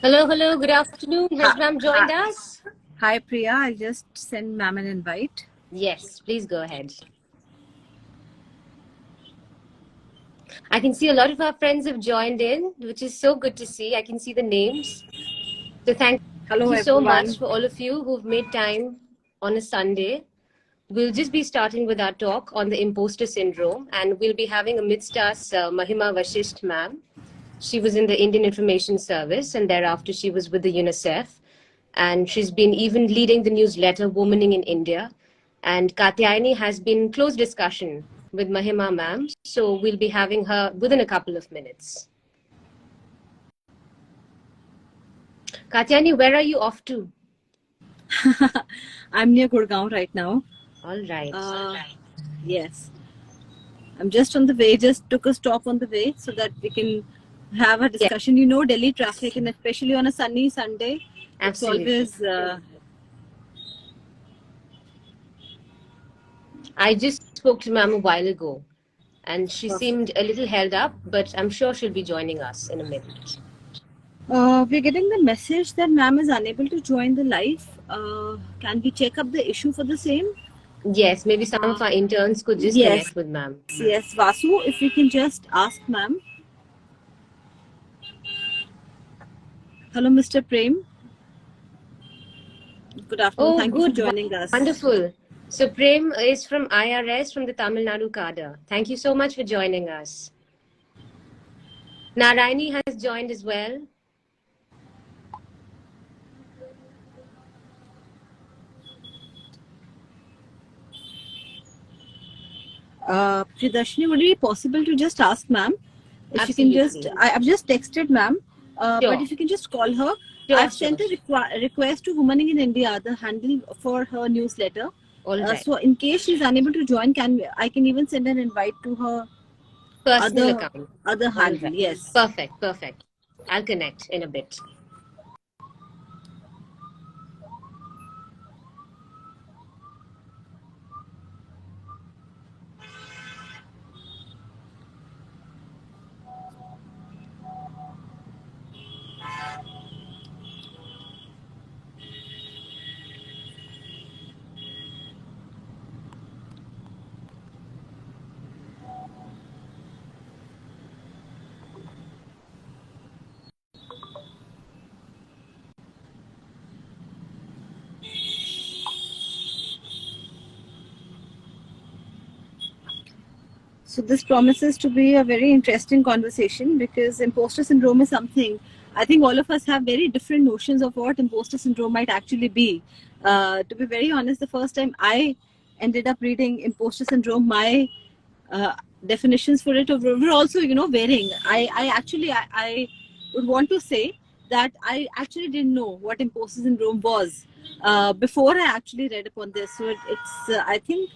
Hello, hello, good afternoon. Has Hi, ma'am hi, joined us? hi, Priya. I just sent ma'am an invite. Yes, please go ahead. I can see a lot of our friends have joined in, which is so good to see. I can see the names. So thank Hello, you so much everyone. for all of you who've made time on a Sunday. We'll just be starting with our talk on the imposter syndrome, and we'll be having amidst us Mahima Vashisht ma'am. She was in the Indian Information Service, and thereafter she was with the UNICEF. And she's been even leading the newsletter Womaning in India. And Katyayani has been in close discussion with Mahima ma'am. So we'll be having her within a couple of minutes. Katyayani, where are you off to? I'm near Gurgaon right now. All right. Yes, I'm just on the way. Just took a stop on the way so that we can have a Yeah, discussion. You know, Delhi traffic, and especially on a sunny Sunday, it's absolutely. always. I just spoke to ma'am a while ago, and she Perfect. seemed a little held up, but I'm sure she'll be joining us in a minute. We're getting the message that ma'am is unable to join the live. Can we check up the issue for the same? Yes, maybe some of our interns could just Yes, connect with ma'am. yes. Vasu, if we can just ask ma'am. Hello, Mr. Prem. Good afternoon. Oh, Thank you for good, joining us. wonderful. So Prem is from IRS from the Tamil Nadu cadre. Thank you so much for joining us. Narayani has joined as well. Priyadarshini, would it be possible to just ask ma'am if you can just, Absolutely. I've just texted ma'am, but Sure. if you can just call her. Sure, I've sure. sent a request to Womaning in India, the handle for her newsletter. All right. So in case she's unable to join, I can even send an invite to her Personal other account. other All handle. right. Yes. Perfect, perfect. I'll connect in a bit. So this promises to be a very interesting conversation because imposter syndrome is something I think all of us have very different notions of what imposter syndrome might actually be. To be very honest, the first time I ended up reading imposter syndrome, my uh, definitions for it were also, varying. I would want to say that I actually didn't know what imposter syndrome was before I actually read upon this. So it's I think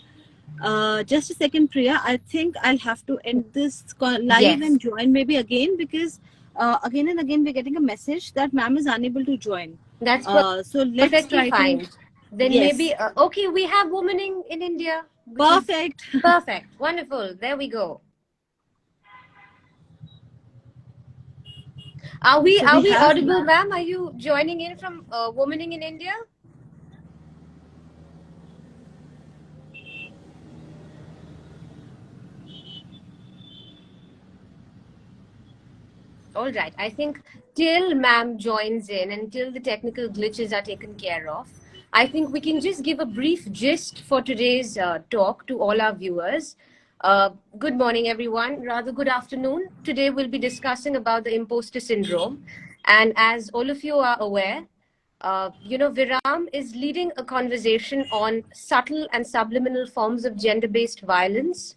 just a second, Priya. I think I'll have to end this live Yes, and join maybe again because again and again we're getting a message that ma'am is unable to join. that's So let's perfectly try to. fine. Then Yes, maybe, okay, we have womaning in India, which is perfect. perfect. Wonderful. There we go. Are we So are we we have audible, ma'am. ma'am? Are you joining in from Womaning in India? All right. I think till ma'am joins in and till the technical glitches are taken care of, I think we can just give a brief gist for today's talk to all our viewers. Good morning, everyone. Rather, good afternoon. Today, we'll be discussing about the imposter syndrome. And as all of you are aware, Viraam is leading a conversation on subtle and subliminal forms of gender based violence,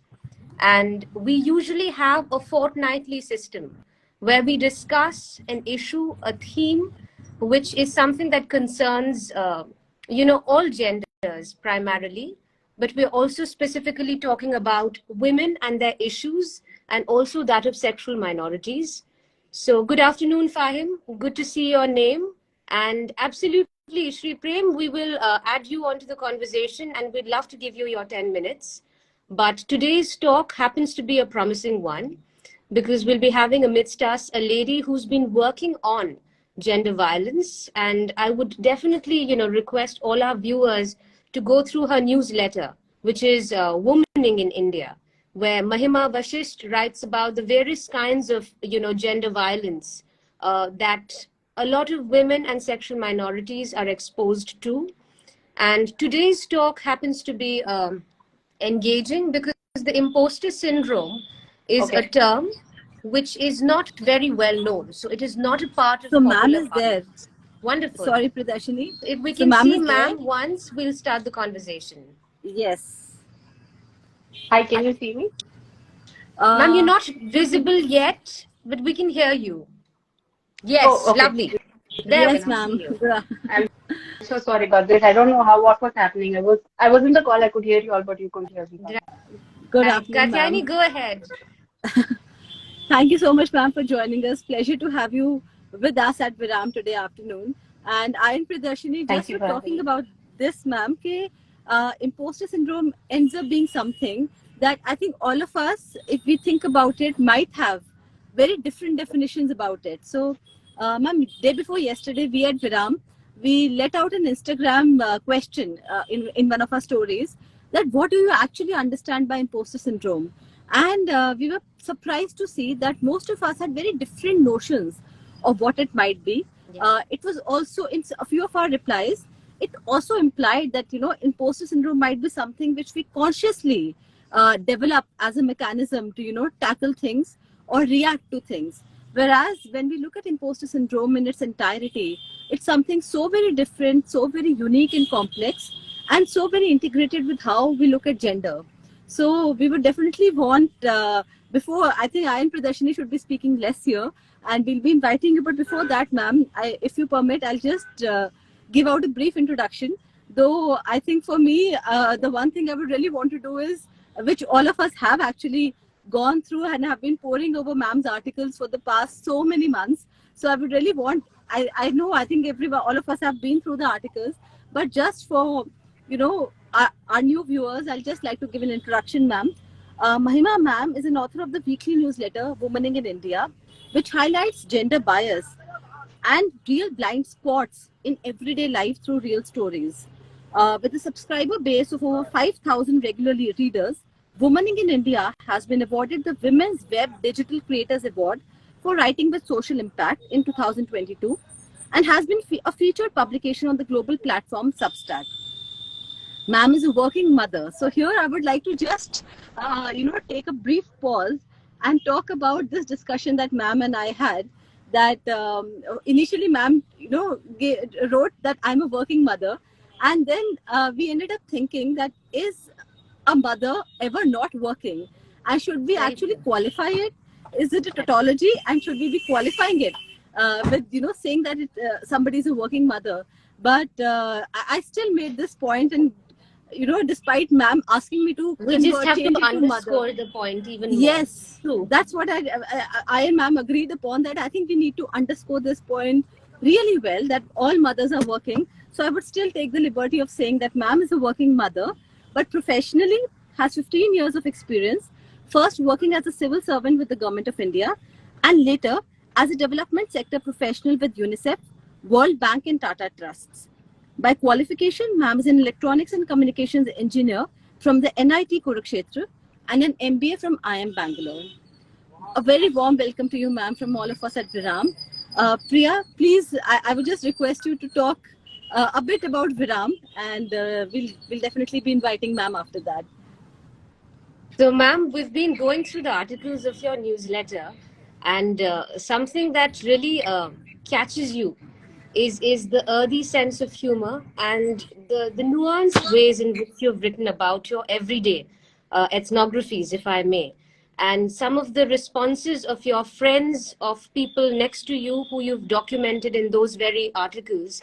and we usually have a fortnightly system where we discuss an issue, a theme, which is something that concerns, all genders primarily. But we're also specifically talking about women and their issues, and also that of sexual minorities. So, good afternoon, Fahim. Good to see your name. And absolutely, Shri Prem, we will add you onto the conversation, and we'd love to give you your 10 minutes. But today's talk happens to be a promising one because we'll be having amidst us a lady who's been working on gender violence. And I would definitely, request all our viewers to go through her newsletter, which is Womaning in India, where Mahima Vashisht writes about the various kinds of, gender violence that a lot of women and sexual minorities are exposed to. And today's talk happens to be engaging because the imposter syndrome is a Okay. term which is not very well known. So it is not a part of So ma'am popular is there. parlance. Wonderful. Sorry, Priyadarshini. If we So can ma'am see is there. ma'am once, we'll start the conversation. Yes. Hi, can you see me? Ma'am, you're Uh, not visible yet, but we can hear you. Oh, Yes, okay. lovely. There we yes, can ma'am. see you. I'm so sorry about this. I don't know what was happening. I was in the call. I could hear you all, but you couldn't hear me. Good Right. afternoon, ma'am. Katyayani, go ahead. Thank you so much, ma'am, for joining us. Pleasure to have you with us at Viraam today afternoon. And I and Priyadarshini Thank just you were for having talking me. about this, ma'am, that imposter syndrome ends up being something that I think all of us, if we think about it, might have very different definitions about it. So, ma'am, day before yesterday, we at Viraam, we let out an Instagram question in one of our stories that what do you actually understand by imposter syndrome? And we were surprised to see that most of us had very different notions of what it might be. Yeah. It was also in a few of our replies, it also implied that, imposter syndrome might be something which we consciously develop as a mechanism to, tackle things or react to things. Whereas when we look at imposter syndrome in its entirety, it's something so very different, so very unique and complex, and so very integrated with how we look at gender. So we would definitely want, before, I think I and Pradarshini should be speaking less here, and we'll be inviting you. But before that, ma'am, if you permit, I'll just give out a brief introduction. Though I think for me, the one thing I would really want to do is, which all of us have actually gone through and have been poring over ma'am's articles for the past so many months. So I would really want, I know, I think everyone, all of us have been through the articles, but just for, our new viewers, I'll just like to give an introduction, ma'am. Mahima ma'am is an author of the weekly newsletter Womaning in India, which highlights gender bias and real blind spots in everyday life through real stories. With a subscriber base of over 5,000 regular readers, Womaning in India has been awarded the Women's Web Digital Creators Award for writing with social impact in 2022 and has been a featured publication on the global platform Substack. Ma'am is a working mother. So here I would like to just, take a brief pause and talk about this discussion that ma'am and I had. That initially, ma'am, wrote that I'm a working mother, and then we ended up thinking that is a mother ever not working, and should we Very actually good. qualify it? Is it a tautology, and should we be qualifying it with saying that somebody is a working mother? But I still made this point, and despite ma'am asking me to We just have to change it to mother. underscore the point even more. Yes, True. that's what I and ma'am agreed upon, that I think we need to underscore this point really well, that all mothers are working. So I would still take the liberty of saying that ma'am is a working mother, but professionally has 15 years of experience, first working as a civil servant with the Government of India, and later as a development sector professional with UNICEF, World Bank, and Tata Trusts. By qualification, ma'am is an electronics and communications engineer from the NIT Kurukshetra and an MBA from IIM Bangalore. A very warm welcome to you, ma'am, from all of us at Viraam. Priya, please, I would just request you to talk a bit about Viraam, and we'll definitely be inviting ma'am after that. So, ma'am, we've been going through the articles of your newsletter, and something that really catches you is the earthy sense of humor and the nuanced ways in which you've written about your everyday ethnographies, if I may. And some of the responses of your friends, of people next to you who you've documented in those very articles,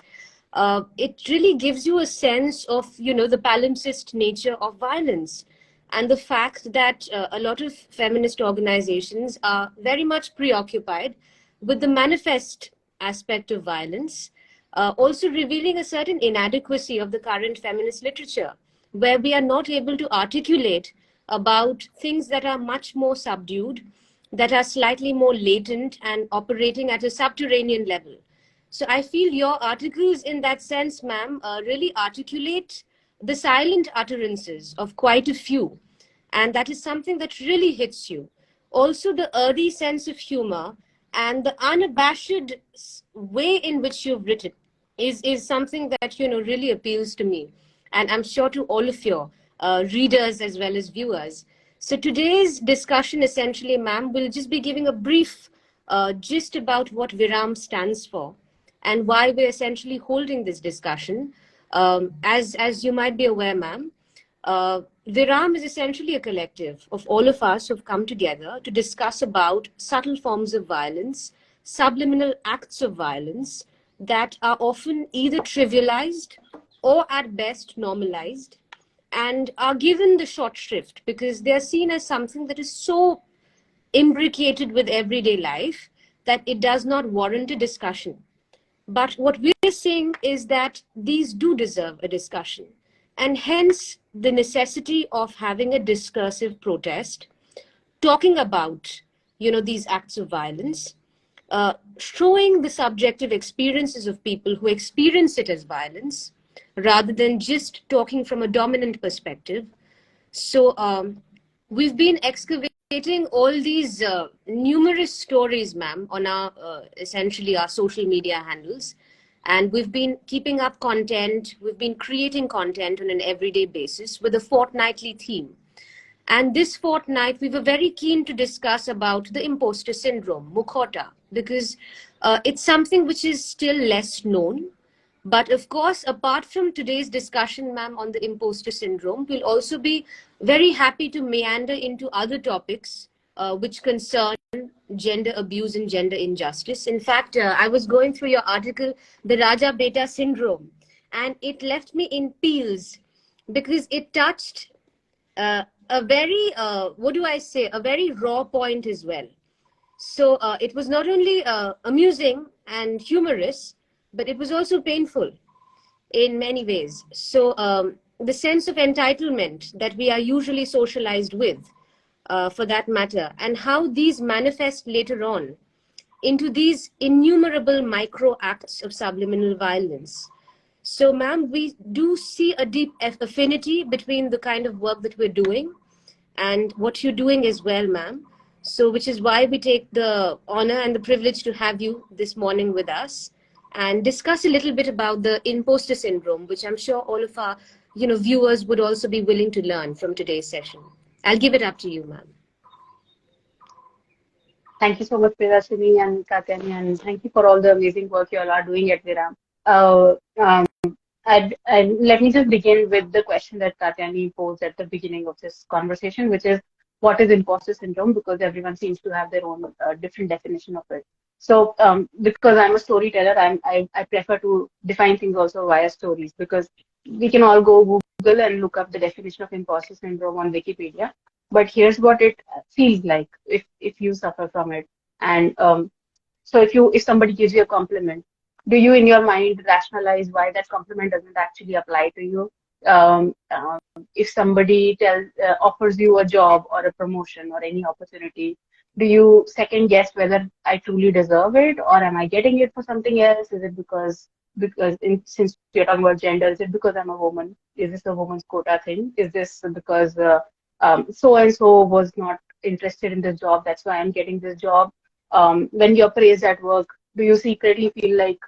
it really gives you a sense of, the palimpsest nature of violence and the fact that a lot of feminist organizations are very much preoccupied with the manifest aspect of violence, also revealing a certain inadequacy of the current feminist literature, where we are not able to articulate about things that are much more subdued, that are slightly more latent and operating at a subterranean level. So I feel your articles in that sense, ma'am, really articulate the silent utterances of quite a few. And that is something that really hits you. Also, the earthy sense of humor and the unabashed way in which you've written is something that, really appeals to me. And I'm sure to all of your readers as well as viewers. So today's discussion essentially, ma'am, will just be giving a brief gist about what Viraam stands for and why we're essentially holding this discussion. As you might be aware, ma'am, Viraam is essentially a collective of all of us who've come together to discuss about subtle forms of violence, subliminal acts of violence that are often either trivialized or at best normalized and are given the short shrift because they're seen as something that is so imbricated with everyday life that it does not warrant a discussion. But what we're saying is that these do deserve a discussion, and hence the necessity of having a discursive protest, talking about, these acts of violence, showing the subjective experiences of people who experience it as violence, rather than just talking from a dominant perspective. So we've been excavating all these numerous stories, ma'am, on our essentially our social media handles. And we've been keeping up content. We've been creating content on an everyday basis with a fortnightly theme. And this fortnight, we were very keen to discuss about the imposter syndrome, Mukhota, because it's something which is still less known. But of course, apart from today's discussion, ma'am, on the imposter syndrome, we'll also be very happy to meander into other topics which concern gender abuse and gender injustice. In fact, I was going through your article, The Raja Beta Syndrome, and it left me in peels because it touched a very, what do I say, a very raw point as well. So it was not only amusing and humorous, but it was also painful in many ways. So the sense of entitlement that we are usually socialized with, for that matter, and how these manifest later on into these innumerable micro acts of subliminal violence. So, ma'am, we do see a deep affinity between the kind of work that we're doing and what you're doing as well, ma'am. So, which is why we take the honor and the privilege to have you this morning with us and discuss a little bit about the imposter syndrome, which I'm sure all of our, viewers would also be willing to learn from today's session. I'll give it up to you, ma'am. Thank you so much, Priyadarshini and Katyayani, and thank you for all the amazing work you all are doing at Viraam. Uh, um, let me just begin with the question that Katyayani posed at the beginning of this conversation, which is, what is imposter syndrome? Because everyone seems to have their own different definition of it. So, because I'm a storyteller, I prefer to define things also via stories, because we can all go Google and look up the definition of imposter syndrome on Wikipedia. But here's what it feels like if you suffer from it. And so if somebody gives you a compliment, do you in your mind rationalize why that compliment doesn't actually apply to you? If somebody offers you a job or a promotion or any opportunity, do you second guess whether I truly deserve it, or am I getting it for something else? Is it since we're talking about gender, is it because I'm a woman? Is this a woman's quota thing? Is this because so and so was not interested in this job, that's why I'm getting this job? When you're praised at work, do you secretly feel like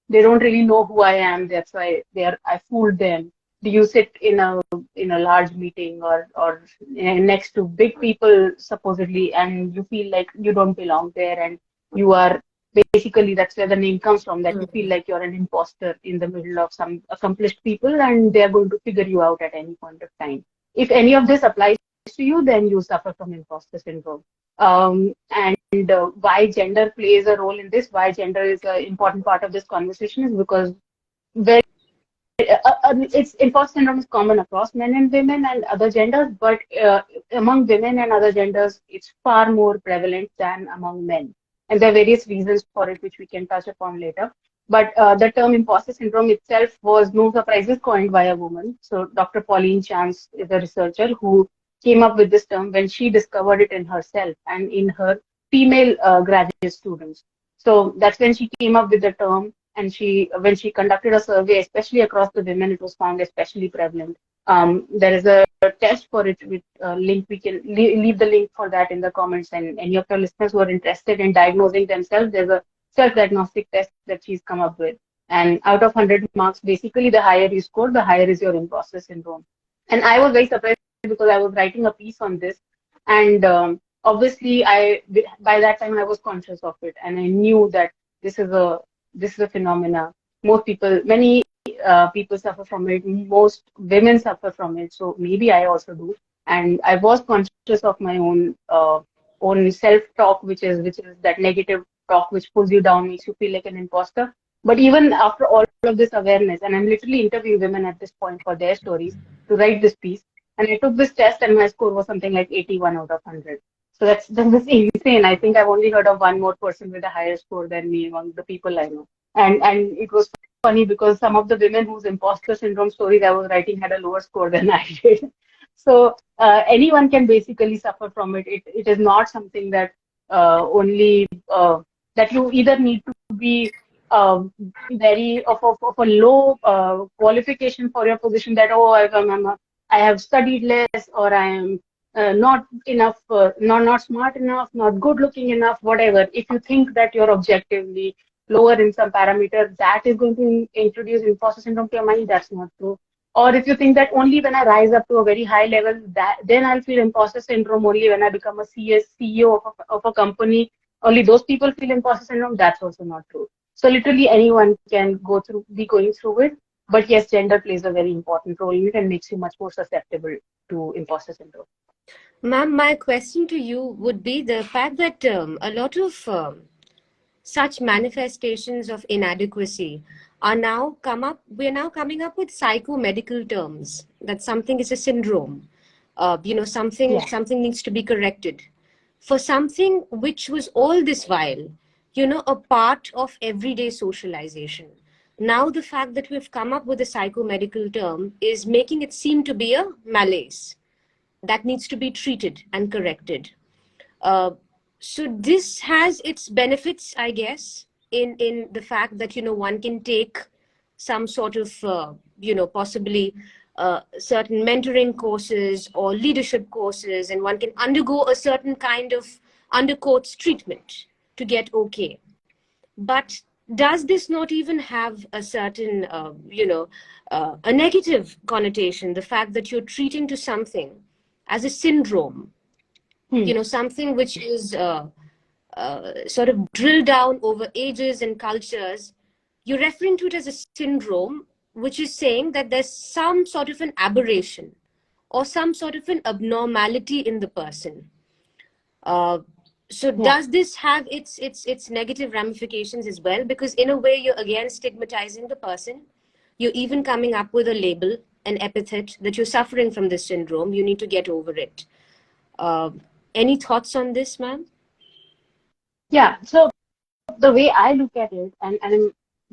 they don't really know who I am, that's why I fooled them? Do you sit in a large meeting or next to big people supposedly, and you feel like you don't belong there, and you are basically, that's where the name comes from, that you feel like you're an imposter in the middle of some accomplished people and they're going to figure you out at any point of time? If any of this applies to you, then you suffer from imposter syndrome. And why gender plays a role in this, why gender is an important part of this conversation, is because very it's imposter syndrome is common across men and women and other genders, but among women and other genders, it's far more prevalent than among men. And there are various reasons for it, which we can touch upon later. But the term imposter syndrome itself was, no surprises, coined by a woman. So Dr. Pauline Chance is a researcher who came up with this term when she discovered it in herself and in her female graduate students. So that's when she came up with the term. and when she conducted a survey, especially across the women, it was found especially prevalent. There is a test for it with link. We can leave the link for that in the comments. And any of your listeners who are interested in diagnosing themselves, there's a self-diagnostic test that she's come up with. And out of 100 marks, basically, the higher you score, the higher is your imposter syndrome. And I was very surprised because I was writing a piece on this. And obviously, by that time I was conscious of it, and I knew that this is a phenomena. Many people suffer from it. Most women suffer from it. So maybe I also do. And I was conscious of my own self-talk, which is that negative talk which pulls you down, makes you feel like an imposter. But even after all of this awareness, and I'm literally interviewing women at this point for their stories to write this piece, and I took this test and my score was something like 81 out of 100. So that's insane. I think I've only heard of one more person with a higher score than me among the people I know. And it was funny because some of the women whose imposter syndrome stories I was writing had a lower score than I did. So anyone can basically suffer from it. It is not something that only that you either need to be very of a low qualification for your position, that I have studied less, or I am not enough, not smart enough, not good looking enough, whatever. If you think that you're objectively lower in some parameter, that is going to introduce imposter syndrome to your mind. That's not true. Or if you think that only when I rise up to a very high level, then I'll feel imposter syndrome, only when I become a CEO of a company, only those people feel imposter syndrome, that's also not true. So literally anyone can be going through it. But yes, gender plays a very important role in it and makes you much more susceptible to imposter syndrome. Ma'am, my question to you would be the fact that a lot of such manifestations of inadequacy we're now coming up with psychomedical terms, that something is a syndrome, something needs to be corrected for something which was all this while, a part of everyday socialization. Now the fact that we've come up with a psychomedical term is making it seem to be a malaise that needs to be treated and corrected. So this has its benefits, I guess, in the fact that, one can take some sort of, possibly certain mentoring courses or leadership courses, and one can undergo a certain kind of undercoats treatment to get okay. But does this not even have a certain, a negative connotation, the fact that you're treating to something as a syndrome, something which is sort of drilled down over ages and cultures? You're referring to it as a syndrome, which is saying that there's some sort of an aberration or some sort of an abnormality in the person. So does this have its negative ramifications as well? Because in a way, you're again stigmatizing the person. You're even coming up with a label, an epithet, that you're suffering from this syndrome. You need to get over it. Any thoughts on this, ma'am? Yeah. So the way I look at it, and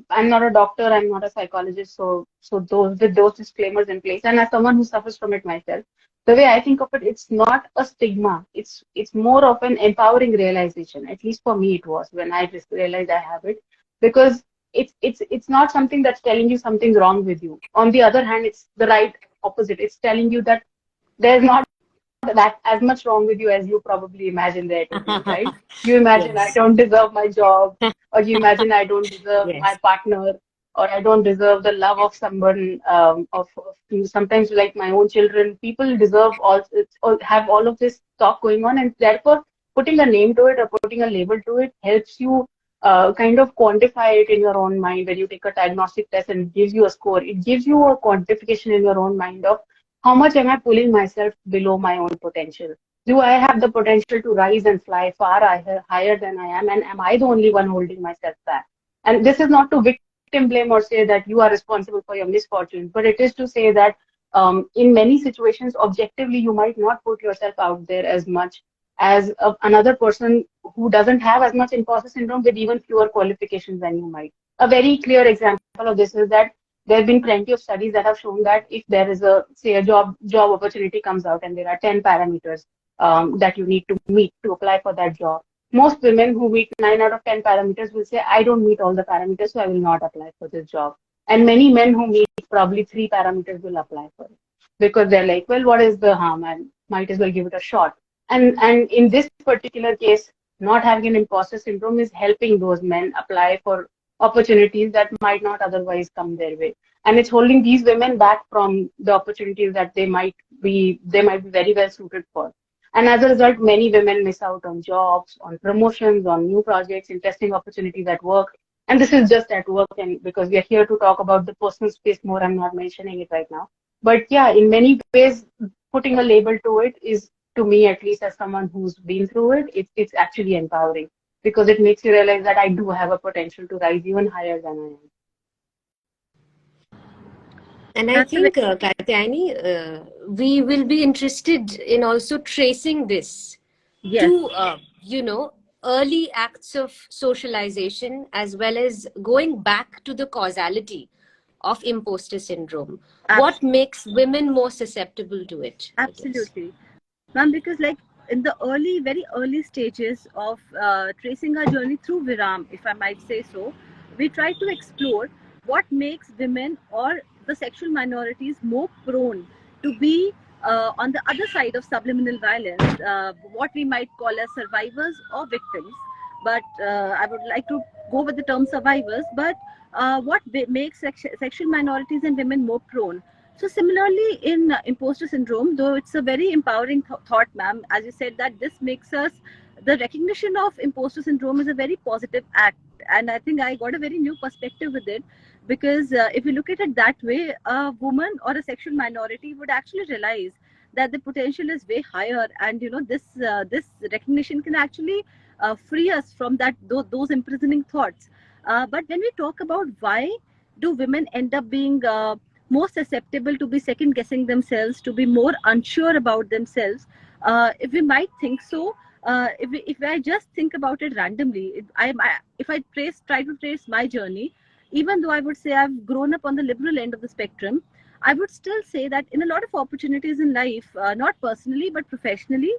I'm not a doctor, I'm not a psychologist, so those disclaimers in place, and as someone who suffers from it myself, the way I think of it, it's not a stigma. It's more of an empowering realization. At least for me, it was when I just realized I have it, because it's not something that's telling you something's wrong with you. On the other hand, it's the right opposite. It's telling you that there's not that as much wrong with you as you probably imagine there to be, right? You imagine I don't deserve my job, or you imagine I don't deserve my partner, or I don't deserve the love of someone, of sometimes like my own children. People deserve have all of this talk going on, and therefore putting a name to it or putting a label to it helps you kind of quantify it in your own mind. When you take a diagnostic test and it gives you a score, it gives you a quantification in your own mind of how much am I pulling myself below my own potential? Do I have the potential to rise and fly far higher than I am? And am I the only one holding myself back? And this is not to victim blame or say that you are responsible for your misfortunes, but it is to say that in many situations, objectively, you might not put yourself out there as much as another person who doesn't have as much imposter syndrome with even fewer qualifications than you might. A very clear example of this is that there have been plenty of studies that have shown that if there is a job opportunity comes out and there are 10 parameters that you need to meet to apply for that job, most women who meet 9 out of 10 parameters will say, I don't meet all the parameters, so I will not apply for this job. And many men who meet probably 3 parameters will apply for it because they're like, well, what is the harm? And might as well give it a shot. And in this particular case, not having an imposter syndrome is helping those men apply for opportunities that might not otherwise come their way. And it's holding these women back from the opportunities that they might be very well suited for. And as a result, many women miss out on jobs, on promotions, on new projects, interesting opportunities at work. And this is just at work, and because we are here to talk about the personal space more, I'm not mentioning it right now. But yeah, in many ways, putting a label to it is, to me at least, as someone who's been through it, it's actually empowering because it makes you realize that I do have a potential to rise even higher than I am. And I That's a very, think, Katyayani, we will be interested in also tracing this yes, to, early acts of socialization as well as going back to the causality of imposter syndrome. What absolutely. makes women more susceptible to it, I guess? Absolutely. Ma'am, because like in the early, very early stages of tracing our journey through Viraam, if I might say so, we try to explore what makes women or the sexual minorities more prone to be on the other side of subliminal violence, what we might call as survivors or victims. But I would like to go with the term survivors. But what makes sexual minorities and women more prone? So similarly in imposter syndrome, though it's a very empowering thought, ma'am, as you said that this makes us, the recognition of imposter syndrome is a very positive act. And I think I got a very new perspective with it because if you look at it that way, a woman or a sexual minority would actually realize that the potential is way higher, and this recognition can actually free us from those imprisoning thoughts. But when we talk about why do women end up being more susceptible to be second guessing themselves, to be more unsure about themselves, if we might think so, if I just think about it randomly, if I try to trace my journey, even though I would say I've grown up on the liberal end of the spectrum, I would still say that in a lot of opportunities in life, not personally but professionally,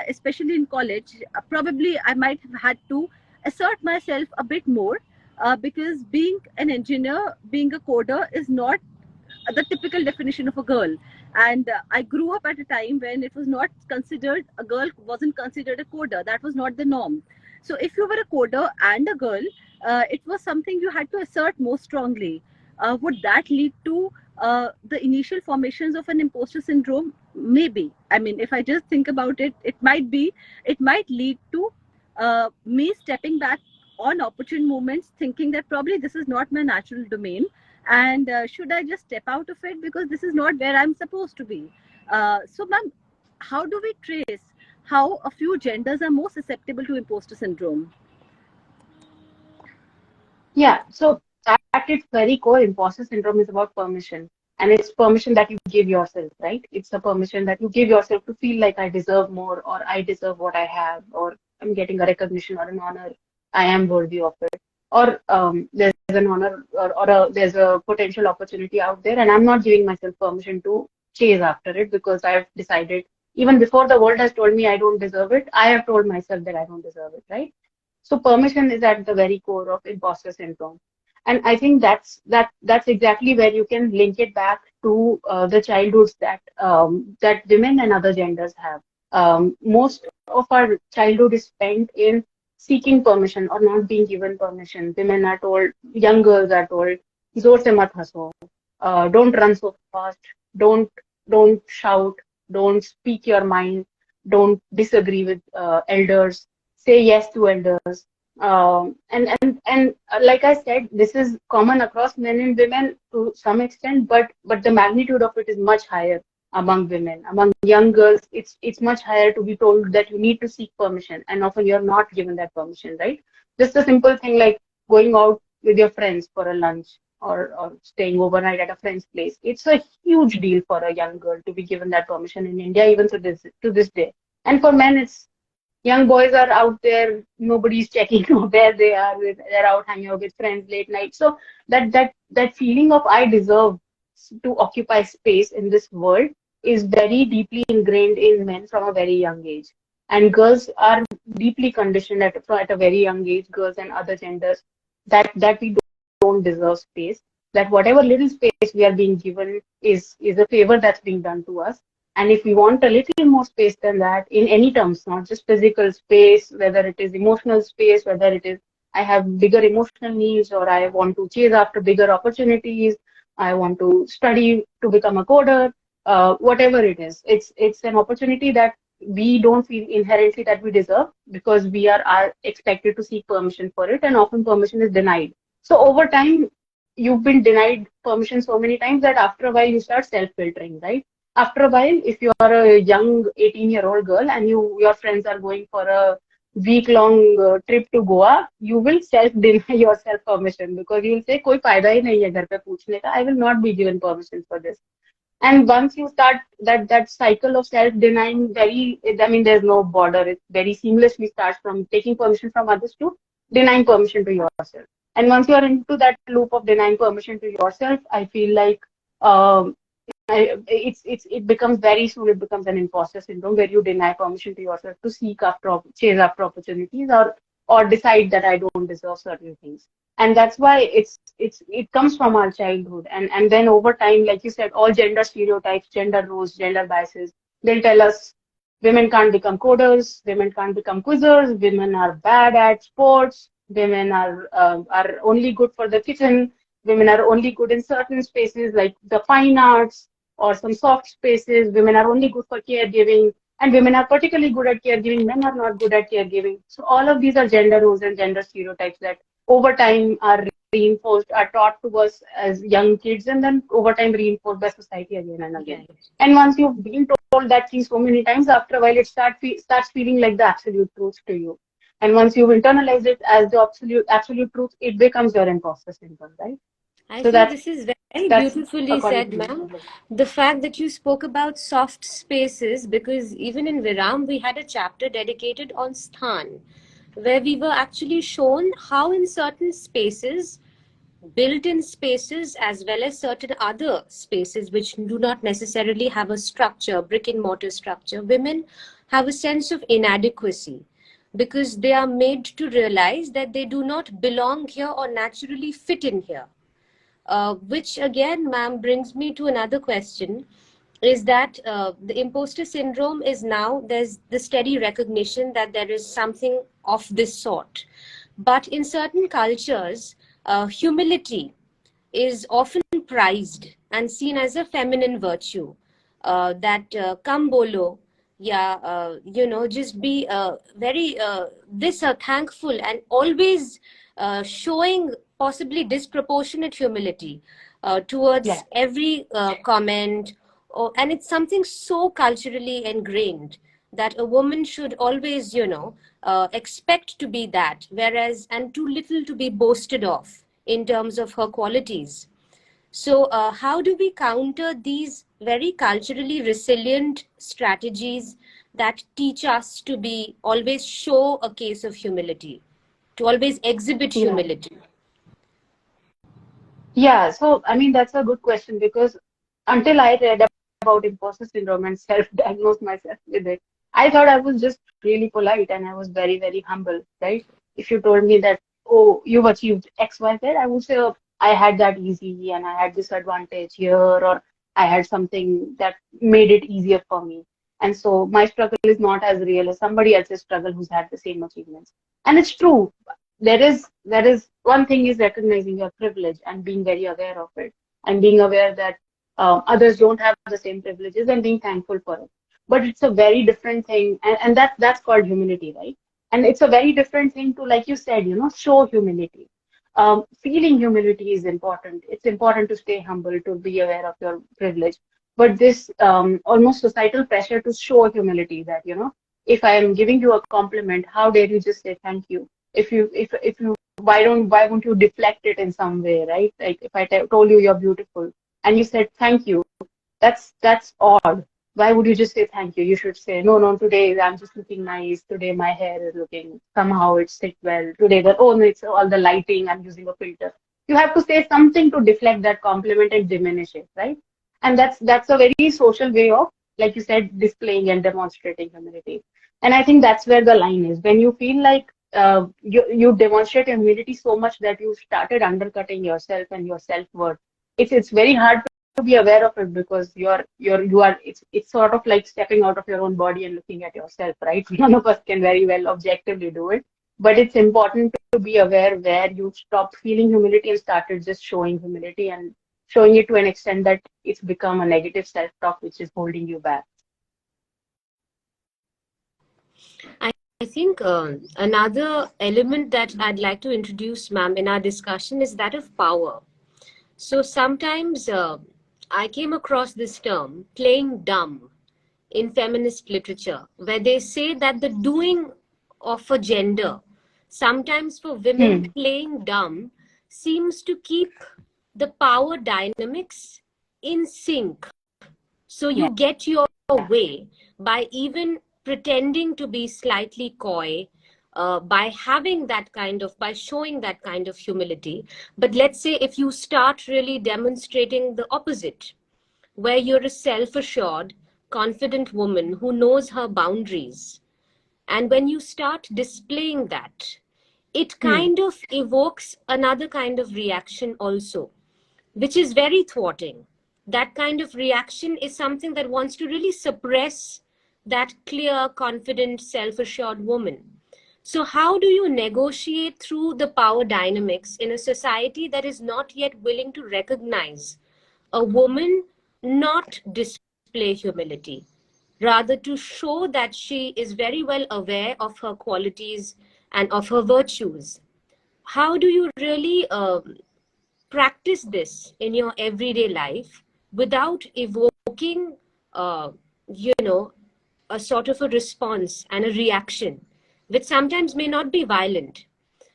especially in college, probably I might have had to assert myself a bit more, because being an engineer, being a coder is not the typical definition of a girl. And I grew up at a time when it was not considered, a girl wasn't considered a coder. That was not the norm. So if you were a coder and a girl, it was something you had to assert more strongly. Would that lead to the initial formations of an imposter syndrome? Maybe. I mean, if I just think about it, it might lead to me stepping back on opportune moments, thinking that probably this is not my natural domain, and should I just step out of it because this is not where I'm supposed to be. So ma'am, how do we trace how a few genders are more susceptible to imposter syndrome? Yeah, so at its very core, imposter syndrome is about permission. And it's permission that you give yourself, right? It's a permission that you give yourself to feel like I deserve more, or I deserve what I have, or I'm getting a recognition or an honor. I am worthy of it. Or there's an honor, there's a potential opportunity out there, and I'm not giving myself permission to chase after it because I've decided, even before the world has told me I don't deserve it, I have told myself that I don't deserve it, right? So permission is at the very core of imposter syndrome. And I think that's exactly where you can link it back to the childhoods that women and other genders have. Most of our childhood is spent in seeking permission or not being given permission. Women are told, young girls are told, "Zor se mat haso, don't run so fast, don't don't shout, don't speak your mind, don't disagree with elders, say yes to elders." And like I said, this is common across men and women to some extent, but the magnitude of it is much higher among women. Among young girls, it's much higher to be told that you need to seek permission, and often you're not given that permission, right? Just a simple thing like going out with your friends for a lunch, or staying overnight at a friend's place. It's a huge deal for a young girl to be given that permission in India, even to this day. And for men, it's young boys are out there, nobody's checking where they are. They're out hanging out with friends late night. So that feeling of I deserve to occupy space in this world is very deeply ingrained in men from a very young age. And girls are deeply conditioned at a very young age, girls and other genders, that we don't deserve space, that whatever little space we are being given is a favor that's being done to us. And if we want a little more space than that, in any terms, not just physical space, whether it is emotional space, whether it is I have bigger emotional needs, or I want to chase after bigger opportunities, I want to study to become a coder, whatever it is, it's an opportunity that we don't feel inherently that we deserve, because we are expected to seek permission for it, and often permission is denied. So over time, you've been denied permission so many times that after a while you start self-filtering, right? After a while, if you are a young 18-year-old girl and your friends are going for a week-long trip to Goa, you will self-deny yourself permission, because you will say, "कोई फायदा ही नहीं है घर पे पूछने का. I will not be given permission for this." And once you start that cycle of self-denying, I mean, there's no border. It very seamlessly starts from taking permission from others to denying permission to yourself. And once you are into that loop of denying permission to yourself, I feel like um, it becomes very soon, it becomes an imposter syndrome, where you deny permission to yourself to chase after opportunities, or decide that I don't deserve certain things. And that's why it comes from our childhood, and then over time, like you said, all gender stereotypes, gender roles, gender biases, they'll tell us women can't become coders, women can't become quizzers, women are bad at sports, women are only good for the kitchen, women are only good in certain spaces like the fine arts or some soft spaces, women are only good for caregiving, and women are particularly good at caregiving, men are not good at caregiving. So all of these are gender roles and gender stereotypes that over time are reinforced, are taught to us as young kids, and then over time reinforced by society again and again. And once you've been told that thing so many times, after a while it starts feeling like the absolute truth to you. And once you've internalized it as the absolute truth, it becomes your imposter syndrome, right? I So think this is very that's beautifully according said, to me. ma'am. The fact that you spoke about soft spaces, because even in Viraam, we had a chapter dedicated on Sthan, where we were actually shown how in certain spaces, built-in spaces, as well as certain other spaces which do not necessarily have a structure, brick and mortar structure, women have a sense of inadequacy because they are made to realize that they do not belong here or naturally fit in here. Which again, ma'am, brings me to another question, is that the imposter syndrome is now, there's the steady recognition that there is something of this sort. But in certain cultures, humility is often prized and seen as a feminine virtue. That kam bolo, yeah, just be very thankful and always showing possibly disproportionate humility Yeah. towards every comment. And it's something so culturally ingrained that a woman should always, expect to be that, whereas, and too little to be boasted of in terms of her qualities. So, how do we counter these very culturally resilient strategies that teach us to be always show a case of humility, to always exhibit Yeah. humility? Yeah, so I mean that's a good question, because until I read about imposter syndrome and self-diagnosed myself with it, I thought I was just really polite and I was very, very humble, right? If you told me that, oh, you've achieved X, Y, Z, I would say, oh, I had that easy and I had this advantage here, or I had something that made it easier for me. And so my struggle is not as real as somebody else's struggle who's had the same achievements. And it's true, there is one thing is recognizing your privilege and being very aware of it, and being aware that others don't have the same privileges, and being thankful for it. But it's a very different thing, and that's called humility, right? And it's a very different thing to, like you said, show humility. Feeling humility is important. It's important to stay humble, to be aware of your privilege. But this almost societal pressure to show humility, that if I am giving you a compliment, how dare you just say thank you? If you why won't you deflect it in some way, right? Like if I told you you're beautiful and you said thank you, that's odd. Why would you just say thank you? You should say, no, no, today I'm just looking nice. Today my hair is looking, somehow it's sit well. Today oh no, it's all the lighting, I'm using a filter. You have to say something to deflect that compliment and diminish it, right? And that's a very social way of, like you said, displaying and demonstrating humility. And I think that's where the line is. When you feel like you demonstrate your humility so much that you started undercutting yourself and your self-worth, it's very hard to be aware of it, because you are it's sort of like stepping out of your own body and looking at yourself, right? None of us can very well objectively do it, but it's important to be aware where you stopped feeling humility and started just showing humility, and showing it to an extent that it's become a negative self-talk which is holding you back. I think another element that I'd like to introduce, ma'am, in our discussion is that of power. So sometimes I came across this term, playing dumb, in feminist literature, where they say that the doing of a gender, sometimes for women, Hmm. playing dumb seems to keep the power dynamics in sync. So you Yeah. get your way by even pretending to be slightly coy, by having that kind of, by showing that kind of humility. But let's say if you start really demonstrating the opposite, where you're a self-assured, confident woman who knows her boundaries, and when you start displaying that, it Hmm. kind of evokes another kind of reaction also, which is very thwarting. That kind of reaction is something that wants to really suppress that clear, confident, self assured woman. So, how do you negotiate through the power dynamics in a society that is not yet willing to recognize a woman not display humility, rather to show that she is very well aware of her qualities and of her virtues? How do you really practice this in your everyday life without evoking, uh, you know, a sort of a response and a reaction, which sometimes may not be violent,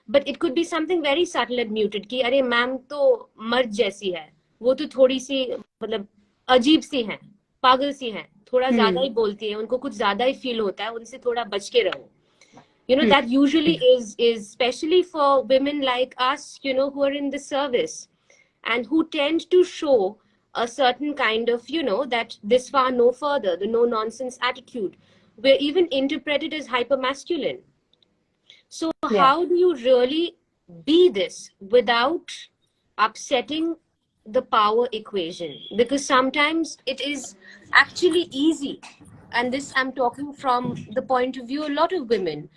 but it could be something very subtle and muted कि अरे ma'am तो मर्द जैसी है, वो तो थोड़ी सी मतलब अजीब सी हैं, पागल सी हैं, थोड़ा ज्यादा Hmm. ही बोलती है, उनको कुछ ज्यादा ही फील होता है, उनसे थोड़ा बच के रहो. Hmm. That usually is especially for women like us, who are in the service and who tend to show a certain kind of, that this far no further, the no nonsense attitude, we're even interpreted as hyper masculine. So Yeah. how do you really be this without upsetting the power equation? Because sometimes it is actually easy, and this I'm talking from the point of view a lot of women,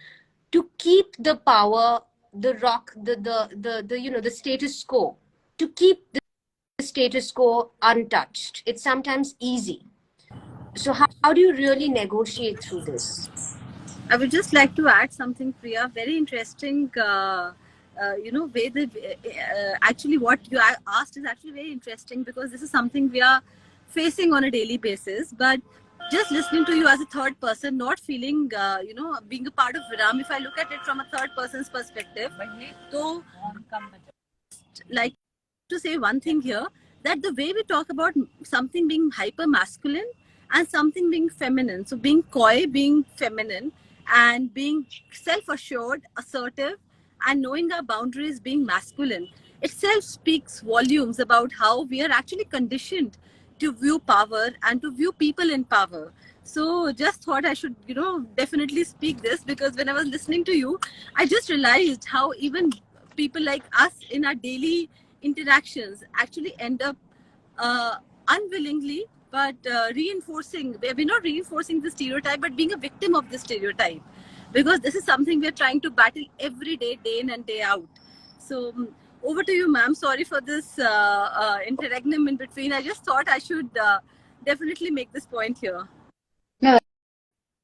to keep the power, the rock, the the status quo, to keep the status quo untouched. It's sometimes easy. So how do you really negotiate through this? I would just like to add something, Priya. Very interesting. Way the actually what you asked is actually very interesting, because this is something we are facing on a daily basis. But just listening to you as a third person, not feeling, being a part of Viraam. If I look at it from a third person's perspective, so like to say one thing here, that the way we talk about something being hyper masculine and something being feminine, so being coy, being feminine, and being self assured, assertive, and knowing our boundaries being masculine, itself speaks volumes about how we are actually conditioned to view power and to view people in power. So just thought I should, definitely speak this, because when I was listening to you, I just realized how even people like us in our daily interactions actually end up unwillingly, but reinforcing, we're not reinforcing the stereotype, but being a victim of the stereotype, because this is something we're trying to battle every day, day in and day out. So over to you, ma'am. Sorry for this interregnum in between. I just thought I should definitely make this point here. No,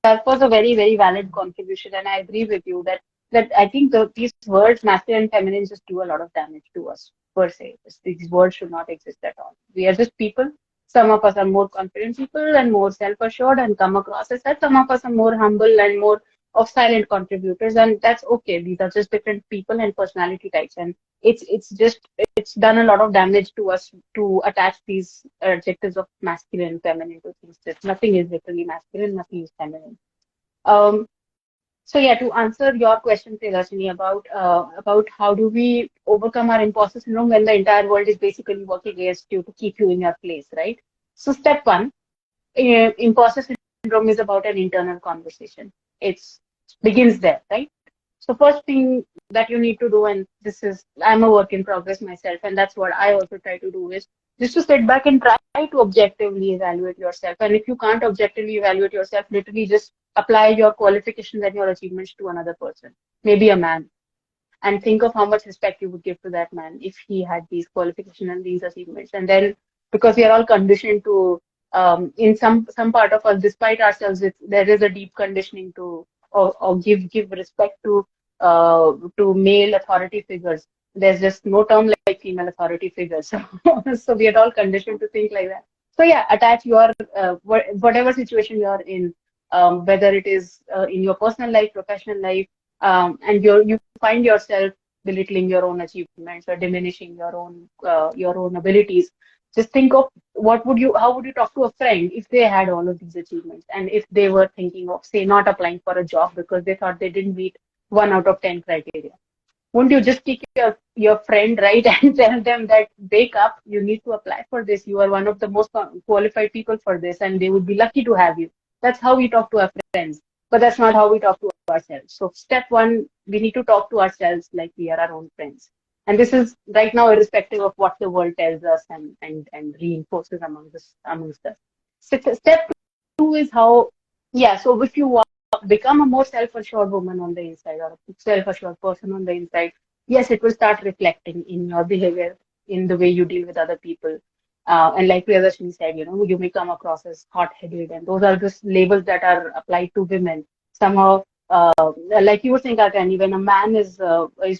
that was a very, very valid contribution, and I agree with you that I think these words, masculine and feminine, just do a lot of damage to us per se. These words should not exist at all. We are just people. Some of us are more confident people and more self-assured and come across as that. Some of us are more humble and more of silent contributors, and that's okay. These are just different people and personality types, and it's done a lot of damage to us to attach these adjectives of masculine, feminine to things. Just nothing is literally masculine, nothing is feminine. Um, so yeah, to answer your question, Priyadarshini, about how do we overcome our imposter syndrome when the entire world is basically working against you to keep you in your place, right? So step one, imposter syndrome is about an internal conversation. It's begins there, right? So first thing that you need to do, and this is, I'm a work in progress myself, and that's what I also try to do, is just to sit back and try to objectively evaluate yourself. And if you can't objectively evaluate yourself, literally just apply your qualifications and your achievements to another person, maybe a man, and think of how much respect you would give to that man if he had these qualifications and these achievements. And then, because we are all conditioned to, in some part of us, despite ourselves, there is a deep conditioning to, or give respect to male authority figures. There's just no term like female authority figures. So we are all conditioned to think like that. So yeah, attach your whatever situation you're in, whether it is in your personal life, professional life, and you find yourself belittling your own achievements or diminishing your own abilities. Just think of how would you talk to a friend if they had all of these achievements, and if they were thinking of, say, not applying for a job because they thought they didn't meet 1 out of 10 criteria. Wouldn't you just take your friend, right, and tell them that, wake up, you need to apply for this. You are one of the most qualified people for this, and they would be lucky to have you. That's how we talk to our friends, but that's not how we talk to ourselves. So step one, we need to talk to ourselves like we are our own friends. And this is right now irrespective of what the world tells us and reinforces amongst us. Step two is how, yeah, so if you become a more self-assured woman on the inside, or a self-assured person on the inside, yes, it will start reflecting in your behavior, in the way you deal with other people. And like Priyadarshini said, you may come across as hot-headed, and those are just labels that are applied to women. Somehow, like you were saying, Katyayani, when a man is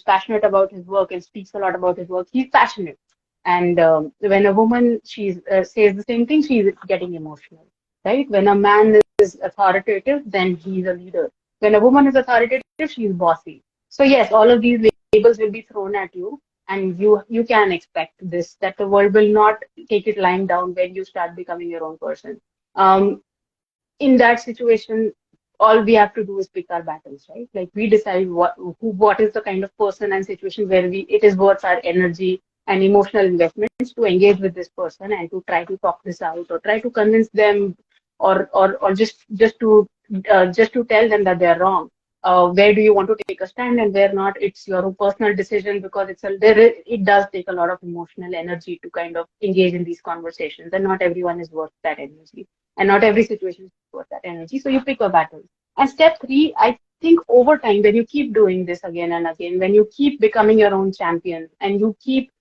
passionate about his work and speaks a lot about his work, he's passionate. And when a woman says the same thing, she's getting emotional, right? When a man is authoritative, then he's a leader. When a woman is authoritative, she's bossy. So yes, all of these labels will be thrown at you, and you can expect this, that the world will not take it lying down when you start becoming your own person. In that situation, all we have to do is pick our battles, right? Like, we decide what is the kind of person and situation where it is worth our energy and emotional investments to engage with this person and to try to talk this out, or try to convince them, or just to tell them that they are wrong. Where do you want to take a stand and where not? It's your own personal decision, because it does take a lot of emotional energy to kind of engage in these conversations, and not everyone is worth that energy, and not every situation is worth that energy. So you pick a battle. And step three, I think over time, when you keep doing this again and again, when you keep becoming your own champion, and you keep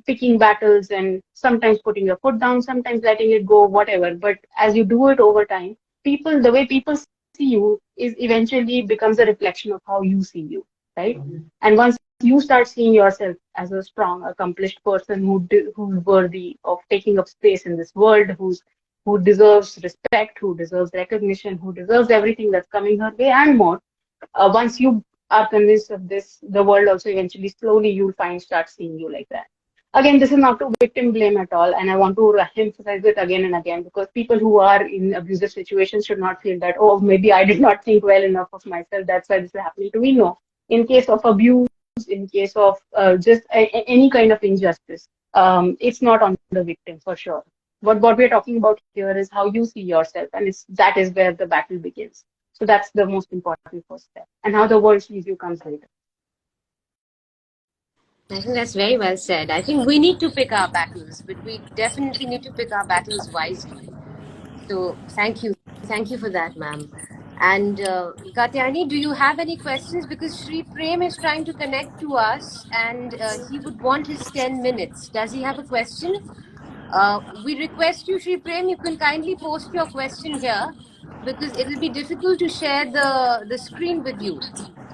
picking battles, and sometimes putting your foot down, sometimes letting it go, whatever. But as you do it over time, the way people see you is eventually becomes a reflection of how you see you, right? Mm-hmm. And once you start seeing yourself as a strong, accomplished person who's worthy of taking up space in this world, who deserves respect, who deserves recognition, who deserves everything that's coming her way and more. Once you are convinced of this, the world also eventually, slowly, you'll find, start seeing you like that. Again, this is not to victim blame at all, and I want to emphasize it again and again, because people who are in abusive situations should not feel that, oh, maybe I did not think well enough of myself, that's why this is happening to me. No. In case of abuse, in case of just any kind of injustice, it's not on the victim, for sure. But what we're talking about here is how you see yourself, and that is where the battle begins. So that's the most important first step. And how the world sees you comes later. I think that's very well said. I think we need to pick our battles, but we definitely need to pick our battles wisely. So thank you. Thank you for that, ma'am. And Katyayani, do you have any questions? Because Sri Prem is trying to connect to us, and he would want his 10 minutes. Does he have a question? We request you, Sri Prem, you can kindly post your question here, because it will be difficult to share the screen with you.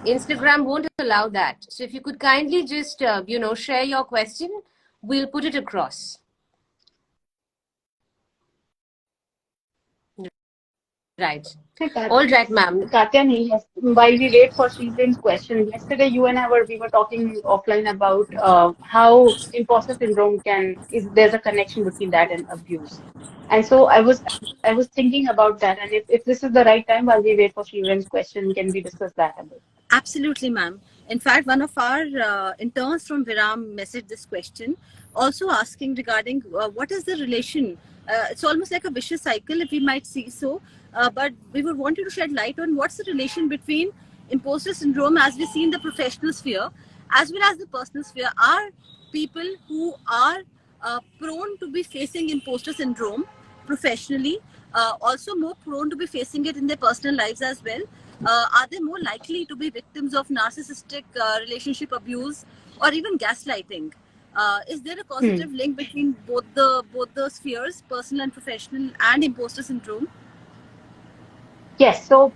Instagram won't allow that. So if you could kindly just, share your question, we'll put it across. Right. All right, ma'am. Katyayani, yes, while we wait for Sri's question, yesterday you and we were talking offline about how imposter syndrome there's a connection between that and abuse. And so I was thinking about that, and if this is the right time, while we wait for Sri's question, can we discuss that a bit? Absolutely, ma'am. In fact, one of our interns from Viraam messaged this question, also asking regarding what is the relation It's almost like a vicious cycle, if we might see so. But we would want you to shed light on what's the relation between imposter syndrome, as we see in the professional sphere, as well as the personal sphere. Are people who are prone to be facing imposter syndrome professionally also more prone to be facing it in their personal lives as well? Are they more likely to be victims of narcissistic relationship abuse or even gaslighting? Is there a Hmm. causative link between both the spheres, personal and professional, and imposter syndrome? Yes. So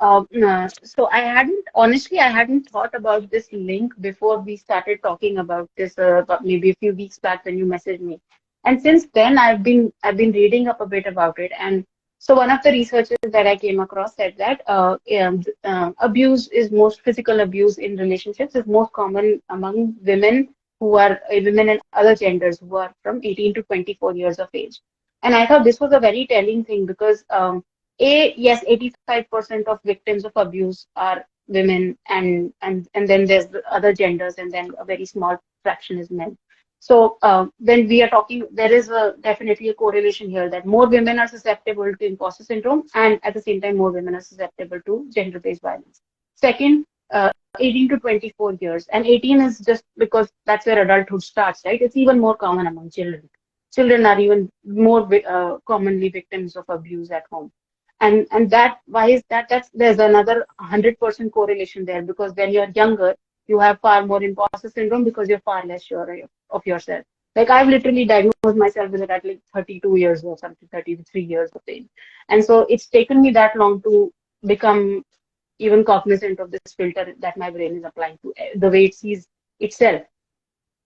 I hadn't, honestly, I hadn't thought about this link before we started talking about this, about maybe a few weeks back when you messaged me. And since then, I've been reading up a bit about it. And so one of the researchers that I came across said that physical abuse in relationships is most common among women who are women and other genders who are from 18 to 24 years of age. And I thought this was a very telling thing because yes, 85% of victims of abuse are women, and then there's the other genders, and then a very small fraction is men. So when we are talking, there is definitely a correlation here that more women are susceptible to imposter syndrome, and at the same time, more women are susceptible to gender-based violence. Second, 18 to 24 years, and 18 is just because that's where adulthood starts, right? It's even more common among children. Children are even more commonly victims of abuse at home. And that, why is that? That's There's another 100% correlation there, because when you're younger, you have far more imposter syndrome because you're far less sure of yourself. Like, I've literally diagnosed myself with it at like 32 years or something, 33 years of age. And so it's taken me that long to become even cognizant of this filter that my brain is applying to the way it sees itself.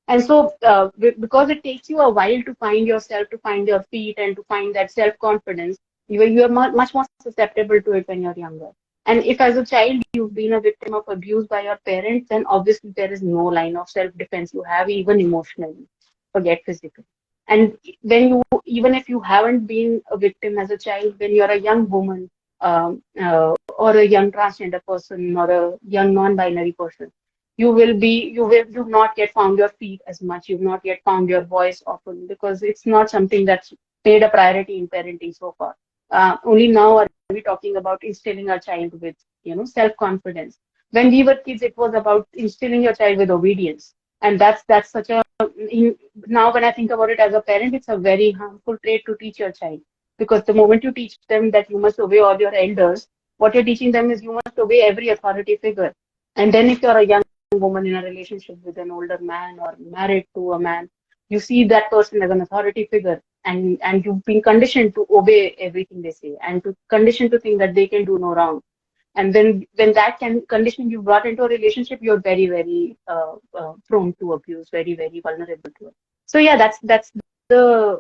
And so, because it takes you a while to find yourself, to find your feet, and to find that self-confidence, you are much more susceptible to it when you're younger. And if as a child you've been a victim of abuse by your parents, then obviously there is no line of self-defense you have, even emotionally, forget physical. And even if you haven't been a victim as a child, when you're a young woman, or a young transgender person, or a young non-binary person, you've not yet found your feet as much. You've not yet found your voice often, because it's not something that's made a priority in parenting so far. Only now are we talking about instilling our child with, self-confidence. When we were kids, it was about instilling your child with obedience. And that's such a, now when I think about it as a parent, it's a very harmful trait to teach your child. Because the moment you teach them that you must obey all your elders, what you're teaching them is you must obey every authority figure. And then if you're a young woman in a relationship with an older man or married to a man, you see that person as an authority figure, and you've been conditioned to obey everything they say, and to conditioned to think that they can do no wrong. And then when that conditioning you brought into a relationship, you're very, very prone to abuse, very, very vulnerable to it. So yeah, that's the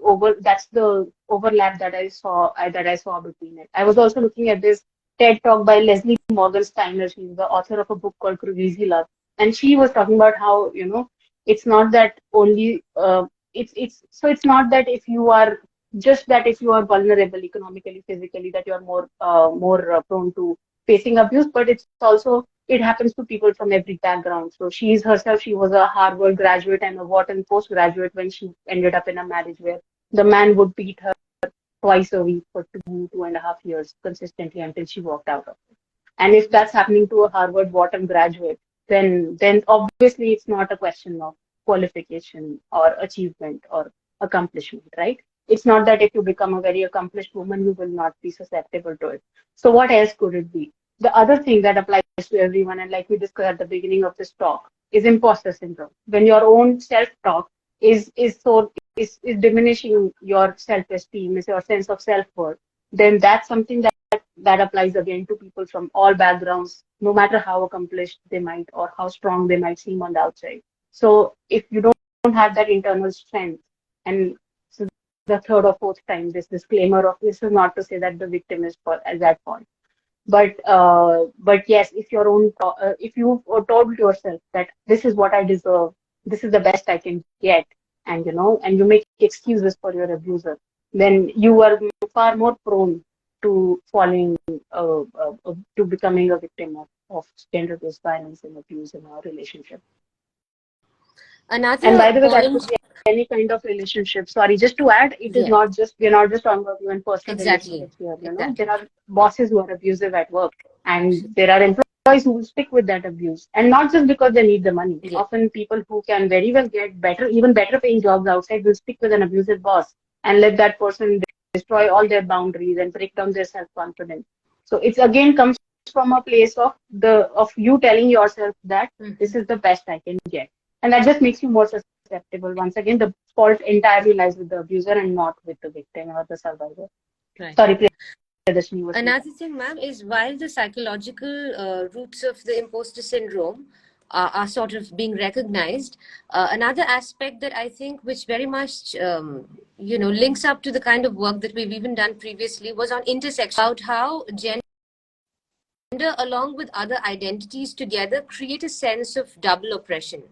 overlap that I saw between it. I was also looking at this TED talk by Leslie Morgan Steiner. She's the author of a book called Crazy Love, and she was talking about how, it's not that only it's not that if you are just that if you are vulnerable economically, physically, that you are more prone to facing abuse, but it happens to people from every background. So she was a Harvard graduate and a Wharton postgraduate when she ended up in a marriage where the man would beat her twice a week for 2.5 years consistently until she walked out of it. And if that's happening to a Harvard Wharton graduate, then obviously it's not a question of qualification or achievement or accomplishment, right? It's not that if you become a very accomplished woman, you will not be susceptible to it. So what else could it be? The other thing that applies to everyone, and like we discussed at the beginning of this talk, is imposter syndrome. When your own self-talk is diminishing your self-esteem, is your sense of self-worth, then that's something that applies again to people from all backgrounds, no matter how accomplished they might or how strong they might seem on the outside. So if you don't have that internal strength, and so the third or fourth time, this disclaimer of this is not to say that the victim is at fault, but yes, if you told yourself that this is what I deserve, this is the best I can get, and you make excuses for your abuser, then you are far more prone to to becoming a victim of gender-based violence and abuse in our relationship. And Another by the way, that could point, be any kind of relationship. Sorry, just to add, it is yeah, not just, we're not just talking about even personal exactly, relationships here, you know. exactly. There are bosses who are abusive at work, and there are employees who will stick with that abuse. And not just because they need the money. Yeah. Often people who can very well get better, even better paying jobs outside will stick with an abusive boss and let that person destroy all their boundaries and break down their self-confidence. So it's again comes from a place of you telling yourself that this Mhm. is the best I can get. And that just makes you more susceptible. Once again, the fault entirely lies with the abuser and not with the victim or the survivor. Right. Sorry, Priyadarshini was saying Another something. thing, ma'am, is while the psychological roots of the imposter syndrome are sort of being recognized, another aspect that I think, which very much links up to the kind of work that we've even done previously, was on intersection, about how gender, along with other identities together, create a sense of double oppression,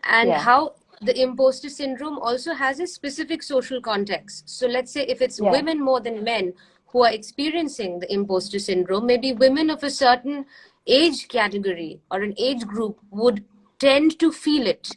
and Yeah, how the imposter syndrome also has a specific social context. So let's say if it's yeah, women more than men who are experiencing the imposter syndrome, maybe women of a certain age category or an age group would tend to feel it,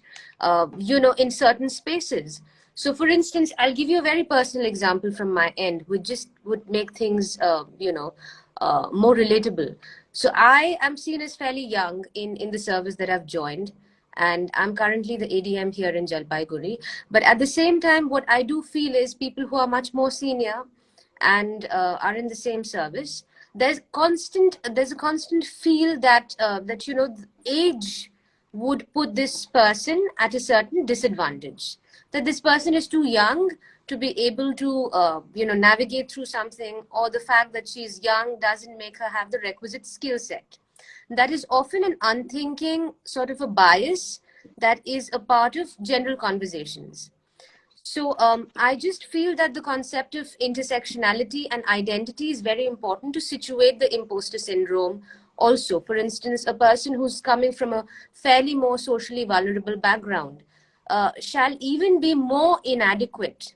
in certain spaces. So, for instance, I'll give you a very personal example from my end, which just would make things, more relatable. So, I am seen as fairly young in the service that I've joined, and I'm currently the ADM here in Jalpaiguri. But at the same time, what I do feel is people who are much more senior and are in the same service, there's a constant feel that age would put this person at a certain disadvantage, that this person is too young to be able to navigate through something, or the fact that she's young doesn't make her have the requisite skill set. That is often an unthinking sort of a bias that is a part of general conversations. So I just feel that the concept of intersectionality and identity is very important to situate the imposter syndrome. Also, for instance, a person who's coming from a fairly more socially vulnerable background shall even be more inadequate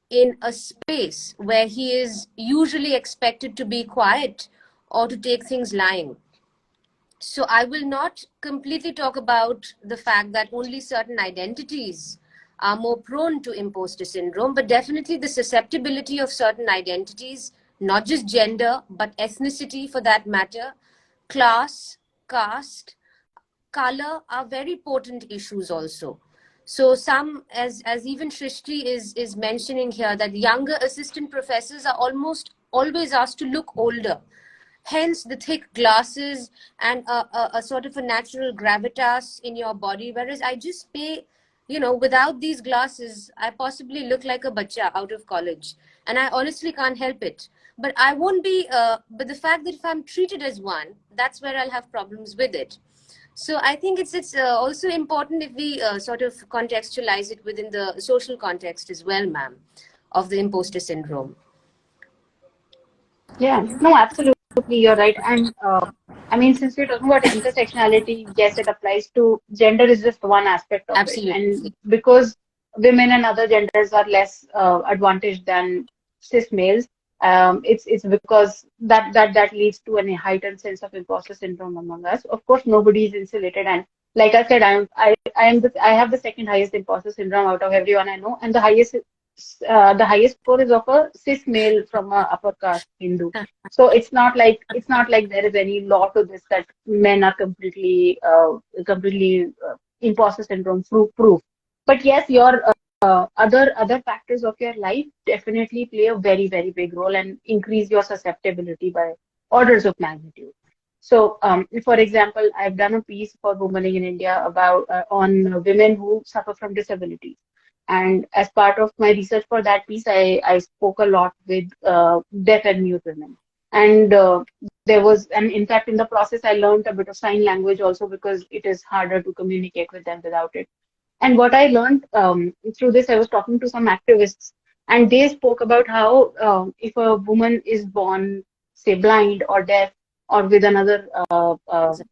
in a space where he is usually expected to be quiet or to take things lying. So I will not completely talk about the fact that only certain identities are more prone to imposter syndrome, but definitely the susceptibility of certain identities, not just gender, but ethnicity for that matter, class, caste, color, are very potent issues also. So some, as even Shrishti is mentioning here, that younger assistant professors are almost always asked to look older, hence the thick glasses and a sort of a natural gravitas in your body, whereas I just pay, without these glasses I possibly look like a bacha out of college, and I honestly can't help it. But I won't be but the fact that if I'm treated as one, that's where I'll have problems with it. So I think it's also important if we sort of contextualize it within the social context as well, ma'am, of the imposter syndrome. yeah. No, absolutely, you're right. And I mean, since we're talking about intersectionality, yes, it applies to gender is just one aspect of it. Absolutely. And because women and other genders are less advantaged than cis males, it's because that leads to a heightened sense of imposter syndrome among us. Of course, nobody is insulated, and like I said, I have the second highest imposter syndrome out of everyone I know, and the highest score is of a cis male from a upper caste Hindu. So it's not like there is any law to this that men are completely imposter syndrome proof. But yes, your other factors of your life definitely play a very very big role and increase your susceptibility by orders of magnitude. So, for example, I've done a piece for Womaning in India about on women who suffer from disabilities. And as part of my research for that piece, I spoke a lot with deaf and mute women. And and in fact, in the process, I learned a bit of sign language also because it is harder to communicate with them without it. And what I learned through this, I was talking to some activists, and they spoke about how if a woman is born, say, blind or deaf or with another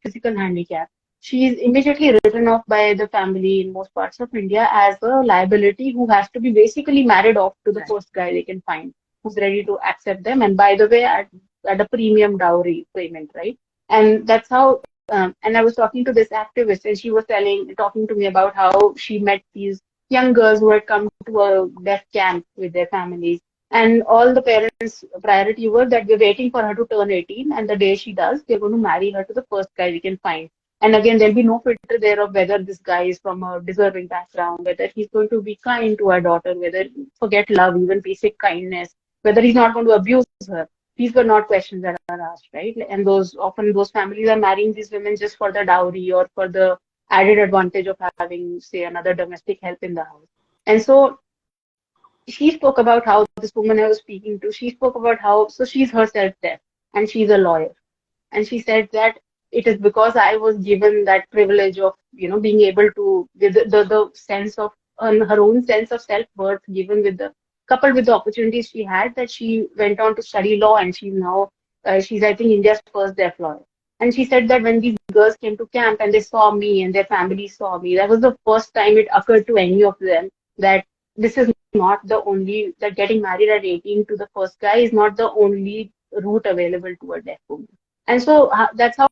physical handicap, she is immediately written off by the family in most parts of India as a liability who has to be basically married off to the Right. first guy they can find who's ready to accept them. And by the way, at a premium dowry payment, right? And that's how and I was talking to this activist, and she was talking to me about how she met these young girls who had come to a death camp with their families. And all the parents' priority was that we're waiting for her to turn 18, and the day she does, they're going to marry her to the first guy we can find. And again, there'll be no filter there of whether this guy is from a deserving background, whether he's going to be kind to our daughter, whether forget love, even basic kindness, whether he's not going to abuse her. These were not questions that are asked, right? And those families are marrying these women just for the dowry or for the added advantage of having, say, another domestic help in the house. And so she spoke about how this woman I was speaking to, she spoke about how, so she's herself deaf and she's a lawyer. And she said that it is because I was given that privilege of, being able to, with the sense of, her own sense of self-worth given with coupled with the opportunities she had, that she went on to study law, and she's now, she's, I think, India's first deaf lawyer. And she said that when these girls came to camp and they saw me and their families saw me, that was the first time it occurred to any of them that this is not the only, that getting married at 18 to the first guy is not the only route available to a deaf woman. And so that's how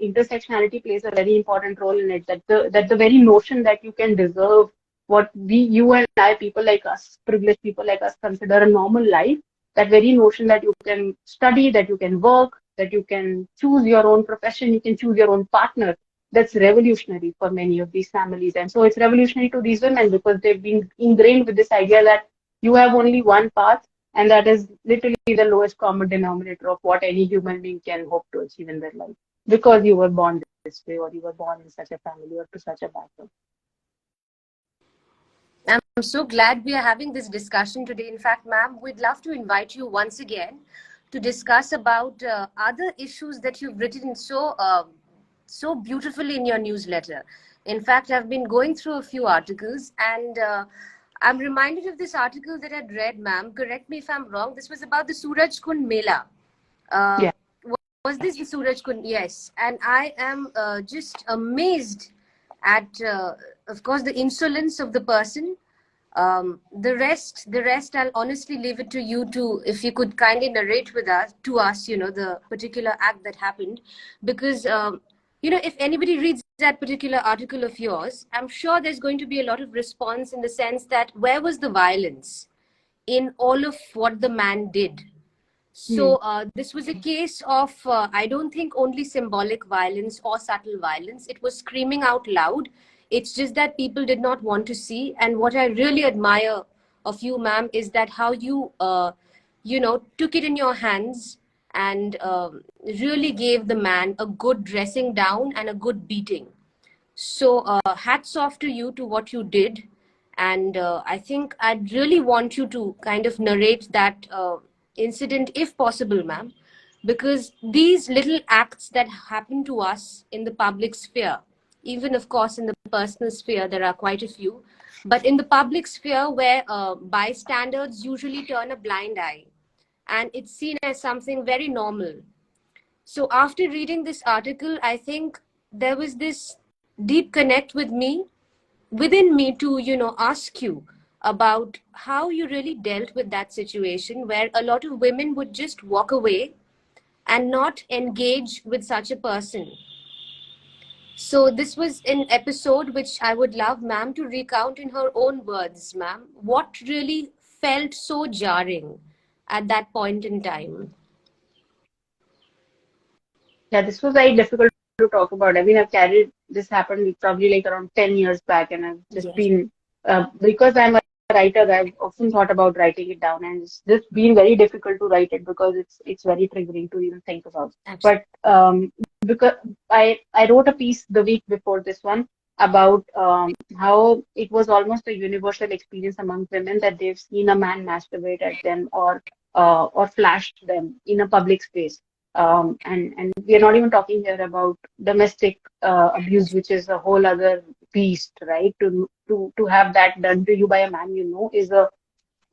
intersectionality plays a very important role in it. That the very notion that you can deserve what you and I, people like us, privileged people like us, consider a normal life. That very notion that you can study, that you can work, that you can choose your own profession, you can choose your own partner. That's revolutionary for many of these families, and so it's revolutionary to these women because they've been ingrained with this idea that you have only one path, and that is literally the lowest common denominator of what any human being can hope to achieve in their life because you were born this way, or you were born in such a family or to such a background. I'm so glad we are having this discussion today. In fact, ma'am, we'd love to invite you once again to discuss about other issues that you've written so beautifully in your newsletter. In fact, I've been going through a few articles, and I'm reminded of this article that I'd read, ma'am. Correct me if I'm wrong. This was about the Suraj Kund Mela. Uh, Yeah. was this the Suraj Kund? Yes. And I am just amazed at, of course, the insolence of the person. The rest, I'll honestly leave it to you to, if you could kindly narrate to us, the particular act that happened, because, if anybody reads that particular article of yours, I'm sure there's going to be a lot of response in the sense that where was the violence in all of what the man did? So this was a case of, I don't think only symbolic violence or subtle violence. It was screaming out loud. It's just that people did not want to see. And what I really admire of you, ma'am, is that how you, took it in your hands and really gave the man a good dressing down and a good beating. So hats off to you to what you did. And I think I'd really want you to kind of narrate that incident if possible, ma'am, because these little acts that happen to us in the public sphere, even of course in the personal sphere, there are quite a few, but in the public sphere where bystanders usually turn a blind eye and it's seen as something very normal. So after reading this article, I think there was this deep connect within me to, ask you about how you really dealt with that situation where a lot of women would just walk away and not engage with such a person. So this was an episode which I would love ma'am to recount in her own words, ma'am. What really felt so jarring at that point in time? Yeah, this was very difficult to talk about. I mean, this happened probably like around 10 years back, and I've just Yes, been, because I'm a writer, I've often thought about writing it down, and it's just been very difficult to write it because it's very triggering to even think about. absolutely. But because I wrote a piece the week before this one about how it was almost a universal experience among women that they've seen a man masturbate at them or flashed them in a public space. And we are not even talking here about domestic abuse, which is a whole other beast, right? To have that done to you by a man, is a.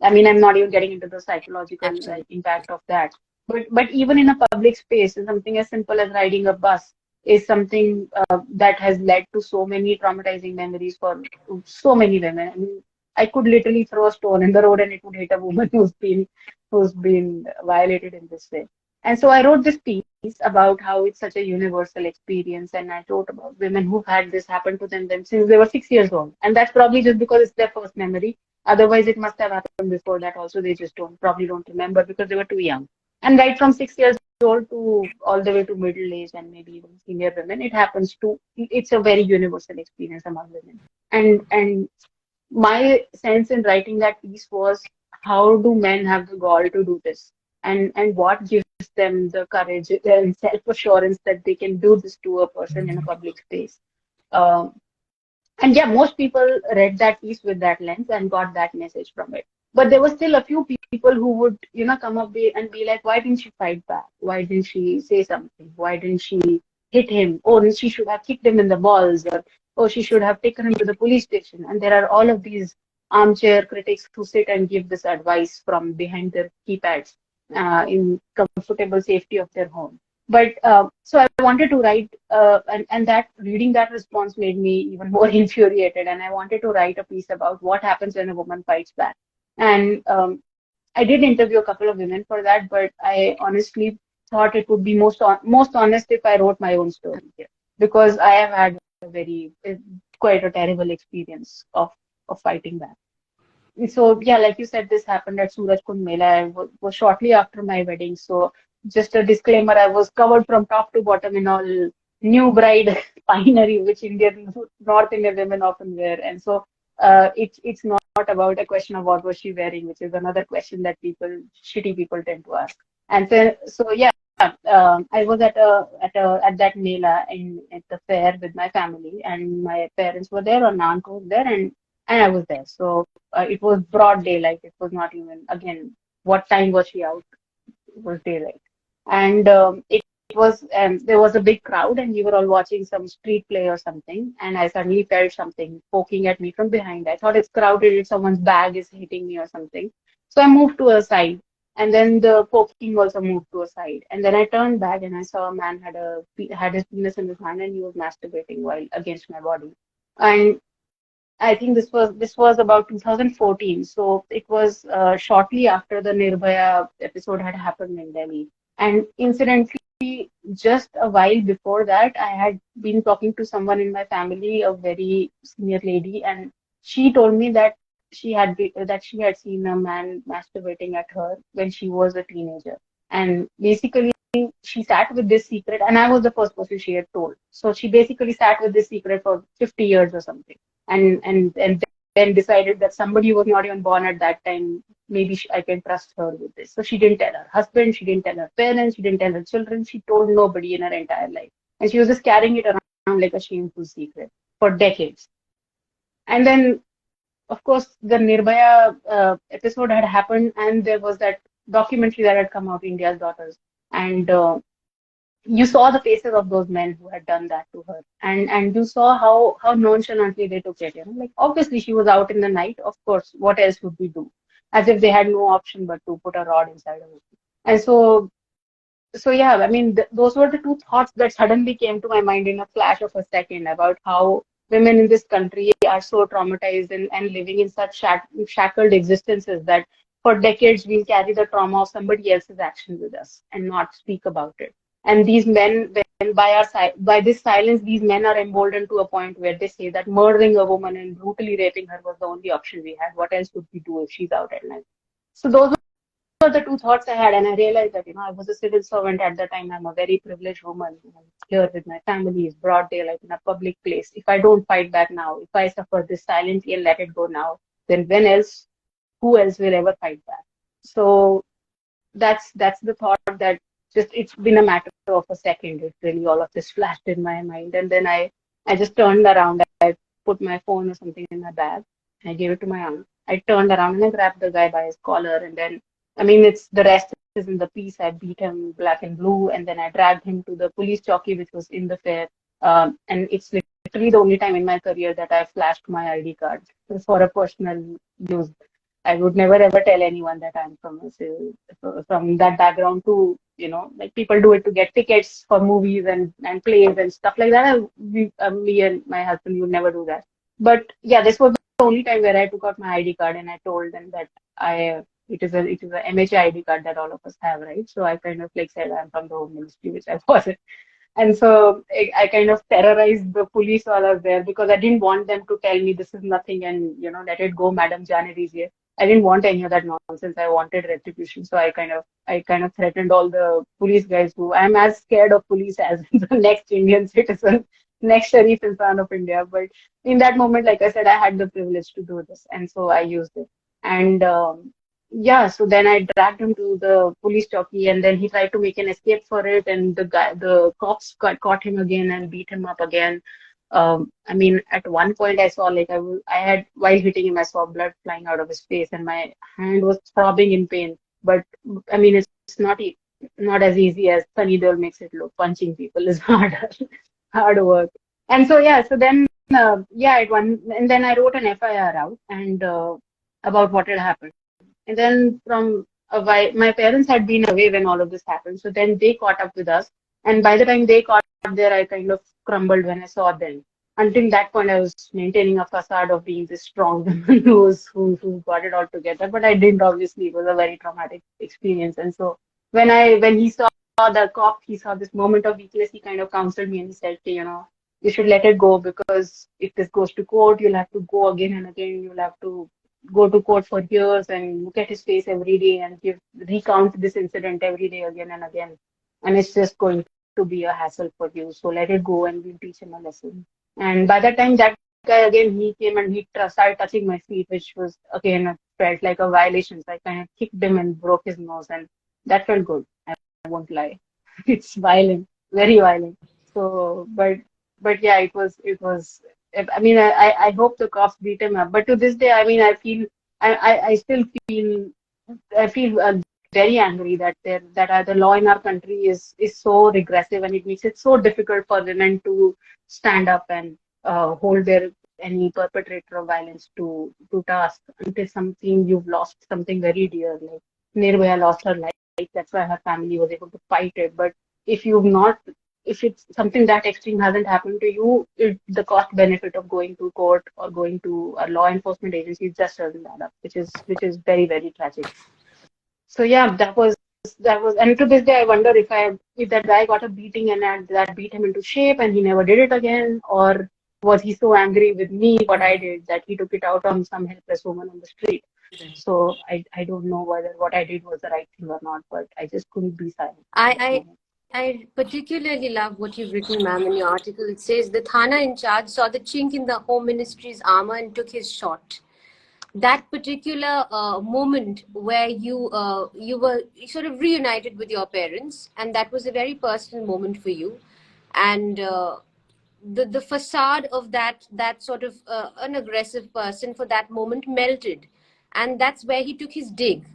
I mean, I'm not even getting into the psychological Absolutely. impact of that. But even in a public space, something as simple as riding a bus is something that has led to so many traumatizing memories for so many women. I mean, I could literally throw a stone in the road and it would hit a woman who's been violated in this way. And so I wrote this piece about how it's such a universal experience, and I wrote about women who've had this happen to them since they were 6 years old. And that's probably just because it's their first memory. Otherwise, it must have happened before that also. They just probably don't remember because they were too young. And right from 6 years old to all the way to middle age and maybe even senior women, it happens to, it's a very universal experience among women. And my sense in writing that piece was, how do men have the gall to do this? And what gives them the courage and self-assurance that they can do this to a person in a public space? Um, and yeah, most people read that piece with that lens and got that message from it. But there were still a few people who would, come up and be like, why didn't she fight back? Why didn't she say something? Why didn't she hit him? Or she should have kicked him in the balls, or oh, she should have taken him to the police station. And there are all of these armchair critics who sit and give this advice from behind their keypads in comfortable safety of their home. But so I wanted to write, and that reading that response made me even more infuriated. And I wanted to write a piece about what happens when a woman fights back. And I did interview a couple of women for that, but I honestly thought it would be most honest if I wrote my own story here, because I have had a quite a terrible experience of fighting back. So yeah, like you said, this happened at Suraj Kund Mela. Was shortly after my wedding. So just a disclaimer, I was covered from top to bottom in all new bride finery, which North Indian women often wear. And so it's not about a question of what was she wearing, which is another question that shitty people tend to ask. And so yeah, I was at that Mela at the fair with my family, and my parents were there, or aunt was there, and I was there. So it was broad daylight. It was not even, again, what time was she out? It was daylight. And it was, there was a big crowd, and we were all watching some street play or something. And I suddenly felt something poking at me from behind. I thought it's crowded, if someone's bag is hitting me or something. So I moved to a side. And then the poking also moved to a side. And then I turned back and I saw a man had his penis in his hand, and he was masturbating while against my body. And I think this was about 2014, so it was shortly after the Nirbhaya episode had happened in Delhi. And incidentally, just a while before that, I had been talking to someone in my family, a very senior lady, and she told me that she had seen a man masturbating at her when she was a teenager. And basically, she sat with this secret, and I was the first person she had told. So she basically sat with this secret for 50 years or something, and then decided that somebody who was not even born at that time, maybe I can trust her with this. So she didn't tell her husband, she didn't tell her parents, she didn't tell her children, she told nobody in her entire life. And she was just carrying it around like a shameful secret for decades. And then, of course, the Nirbhaya episode had happened, and there was that documentary that had come out, India's Daughters. And you saw the faces of those men who had done that to her, and you saw how nonchalantly they took it. Like, obviously she was out in the night. Of course, what else would we do? As if they had no option but to put a rod inside of it. And so yeah, I mean, those were the two thoughts that suddenly came to my mind in a flash of a second, about how women in this country are so traumatized and living in such shackled existences that for decades we'll carry the trauma of somebody else's action with us and not speak about it. And these men, when by this silence, these men are emboldened to a point where they say that murdering a woman and brutally raping her was the only option we had. What else would we do if she's out at night? So those were the two thoughts I had, and I realized that I was a civil servant at the time. I'm a very privileged woman. I'm here with my family, it's broad daylight in a public place. If I don't fight back now, if I suffer this silently and let it go now, then who else will ever fight back? So that's the thought that just, it's been a matter of a second. It really, all of this flashed in my mind, and then I just turned around. I put my phone or something in my bag. I gave it to my aunt. I turned around and I grabbed the guy by his collar, and then, I mean, it's the rest is in the piece. I beat him black and blue, and then I dragged him to the police jockey, which was in the fair. And it's literally the only time in my career that I flashed my ID card for a personal use. I would never ever tell anyone that I'm from that background to, like people do it to get tickets for movies and plays and stuff like that. Me and my husband would never do that. But yeah, this was the only time where I took out my ID card and I told them that it is a MHA ID card that all of us have, right? So I kind of like said I'm from the Home Ministry, which I wasn't. And so I kind of terrorized the police while I was there because I didn't want them to tell me this is nothing and let it go, Madam Jane Dijiye. I didn't want any of that nonsense. I wanted retribution. So I kind of threatened all the police guys who I'm as scared of police as the next Indian citizen, next Sharif Insan of India. But in that moment, like I said, I had the privilege to do this, and so I used it. And yeah, so then I dragged him to the police jockey, and then he tried to make an escape for it, and the cops caught him again and beat him up again. I mean, at one point I saw like I had while hitting him, I saw blood flying out of his face, and my hand was throbbing in pain. But I mean, it's not as easy as Sunny Deol makes it look. Punching people is harder, hard work. And so yeah, so then yeah, and then I wrote an FIR out and about what had happened. And then from a while, my parents had been away when all of this happened. So then they caught up with us. And by the time they caught up there, I kind of crumbled when I saw them. Until that point, I was maintaining a facade of being this strong woman who got it all together. But I didn't, obviously. It was a very traumatic experience. And so when he saw the cop, he saw this moment of weakness, he kind of counseled me and he said, you should let it go because if this goes to court, you'll have to go again and again. You'll have to go to court for years and look at his face every day and recount this incident every day again and again. And it's just going to be a hassle for you. So let it go and we'll teach him a lesson. And by that time, that guy again, he came and he started touching my feet, which was again felt like a violation. So I kind of kicked him and broke his nose, and that felt good. I won't lie. It's violent, very violent. So, but yeah, it was. I mean, I hope the cops beat him up. But to this day, I mean, I still feel very angry that the law in our country is so regressive and it makes it so difficult for women to stand up and hold their any perpetrator of violence to task until something you've lost something very dear. Like Nirbhaya lost her life. That's why her family was able to fight it. But if you've not if it's something that extreme hasn't happened to you, the cost benefit of going to court or going to a law enforcement agency just doesn't add up, which is very, very tragic. So yeah, that was, and to this day I wonder if that guy got a beating and that beat him into shape and he never did it again, or was he so angry with me what I did that he took it out on some helpless woman on the street. So I don't know whether what I did was the right thing or not, but I just couldn't be silent in that I, moment. I particularly love what you've written, ma'am, in your article. It says the Thana in charge saw the chink in the Home Ministry's armor and took his shot. That particular moment where you were sort of reunited with your parents, and that was a very personal moment for you, and the facade of that sort of an aggressive person for that moment melted, and that's where he took his dig.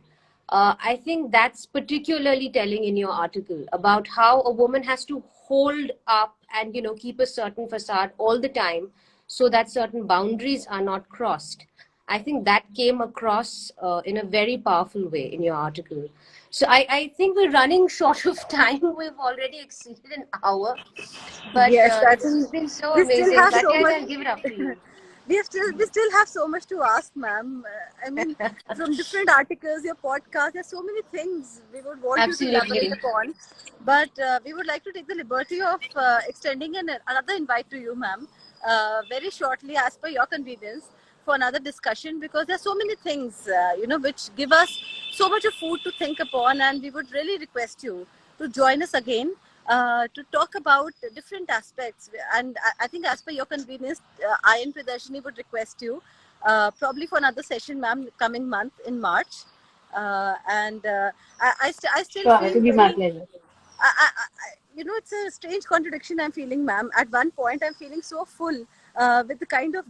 I think that's particularly telling in your article about how a woman has to hold up and keep a certain facade all the time so that certain boundaries are not crossed. I think that came across in a very powerful way in your article. So I think we're running short of time. We've already exceeded an hour, but Yes, I this has think been so we still amazing. have so Katya, much. I'll give it up to you. We still have so much to ask, ma'am. I mean, from different articles, your podcast, there's so many things we would want you to elaborate Absolutely. upon. But we would like to take the liberty of extending another invite to you, ma'am, very shortly, as per your convenience, for another discussion, because there's so many things, which give us so much of food to think upon, and we would really request you to join us again to talk about different aspects. And I think, as per your convenience, I and Priyadarshini would request you probably for another session, ma'am, coming month in March. And I still Sure, it feel will be my very. pleasure. It's a strange contradiction I'm feeling, ma'am. At one point, I'm feeling so full with the kind of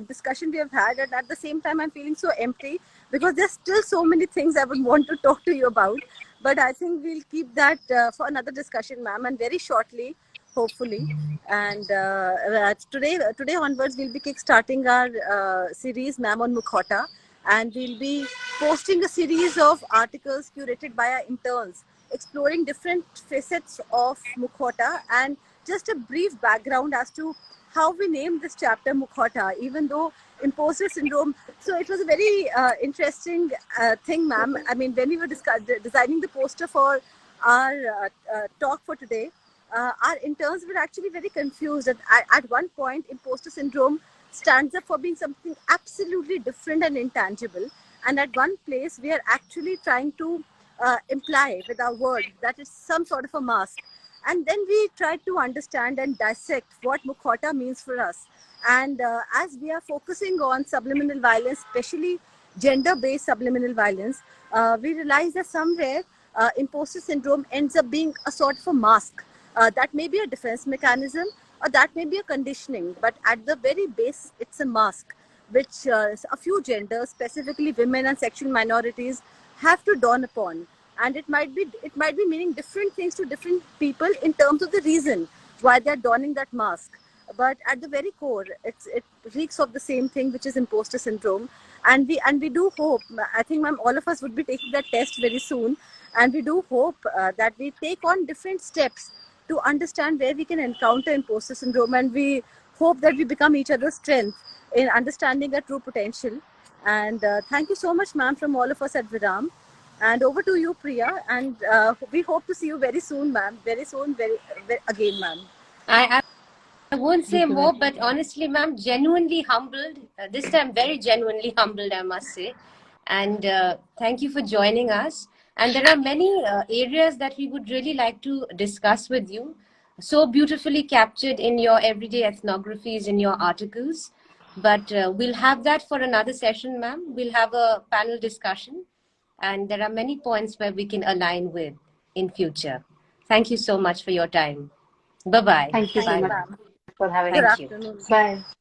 discussion we have had, and at the same time, I'm feeling so empty because there's still so many things I would want to talk to you about. But I think we'll keep that for another discussion, ma'am, and very shortly, hopefully. And today onwards, we'll be kickstarting our series, ma'am, on Mukhota, and we'll be posting a series of articles curated by our interns exploring different facets of Mukhota and just a brief background as to how we named this chapter Mukhota, even though imposter syndrome. So it was a very interesting thing, ma'am. I mean, when we were designing the poster for our talk for today, our interns were actually very confused. At one point, imposter syndrome stands up for being something absolutely different and intangible. And at one place, we are actually trying to imply with our word that it's some sort of a mask. And then we tried to understand and dissect what Mukhota means for us. And as we are focusing on subliminal violence, especially gender-based subliminal violence, we realize that somewhere imposter syndrome ends up being a sort of a mask. That may be a defense mechanism or that may be a conditioning, but at the very base, it's a mask which a few genders, specifically women and sexual minorities, have to dawn upon. And it might be meaning different things to different people in terms of the reason why they're donning that mask. But at the very core, it reeks of the same thing, which is imposter syndrome. And we do hope. I think, ma'am, all of us would be taking that test very soon, and we do hope that we take on different steps to understand where we can encounter imposter syndrome, and we hope that we become each other's strength in understanding our true potential. And thank you so much, ma'am, from all of us at Viraam. And over to you, Priya. And we hope to see you very soon, ma'am. Very soon, very again, ma'am. I won't say Thank you more, very but honestly, ma'am, genuinely humbled. This time, very genuinely humbled, I must say. And thank you for joining us. And there are many areas that we would really like to discuss with you. So beautifully captured in your everyday ethnographies, in your articles. But we'll have that for another session, ma'am. We'll have a panel discussion. And there are many points where we can align with in future. Thank you so much for your time. Bye-bye. Thank you so Thank you, much Bye. ma'am. for having Good us. Thank you. afternoon. Bye.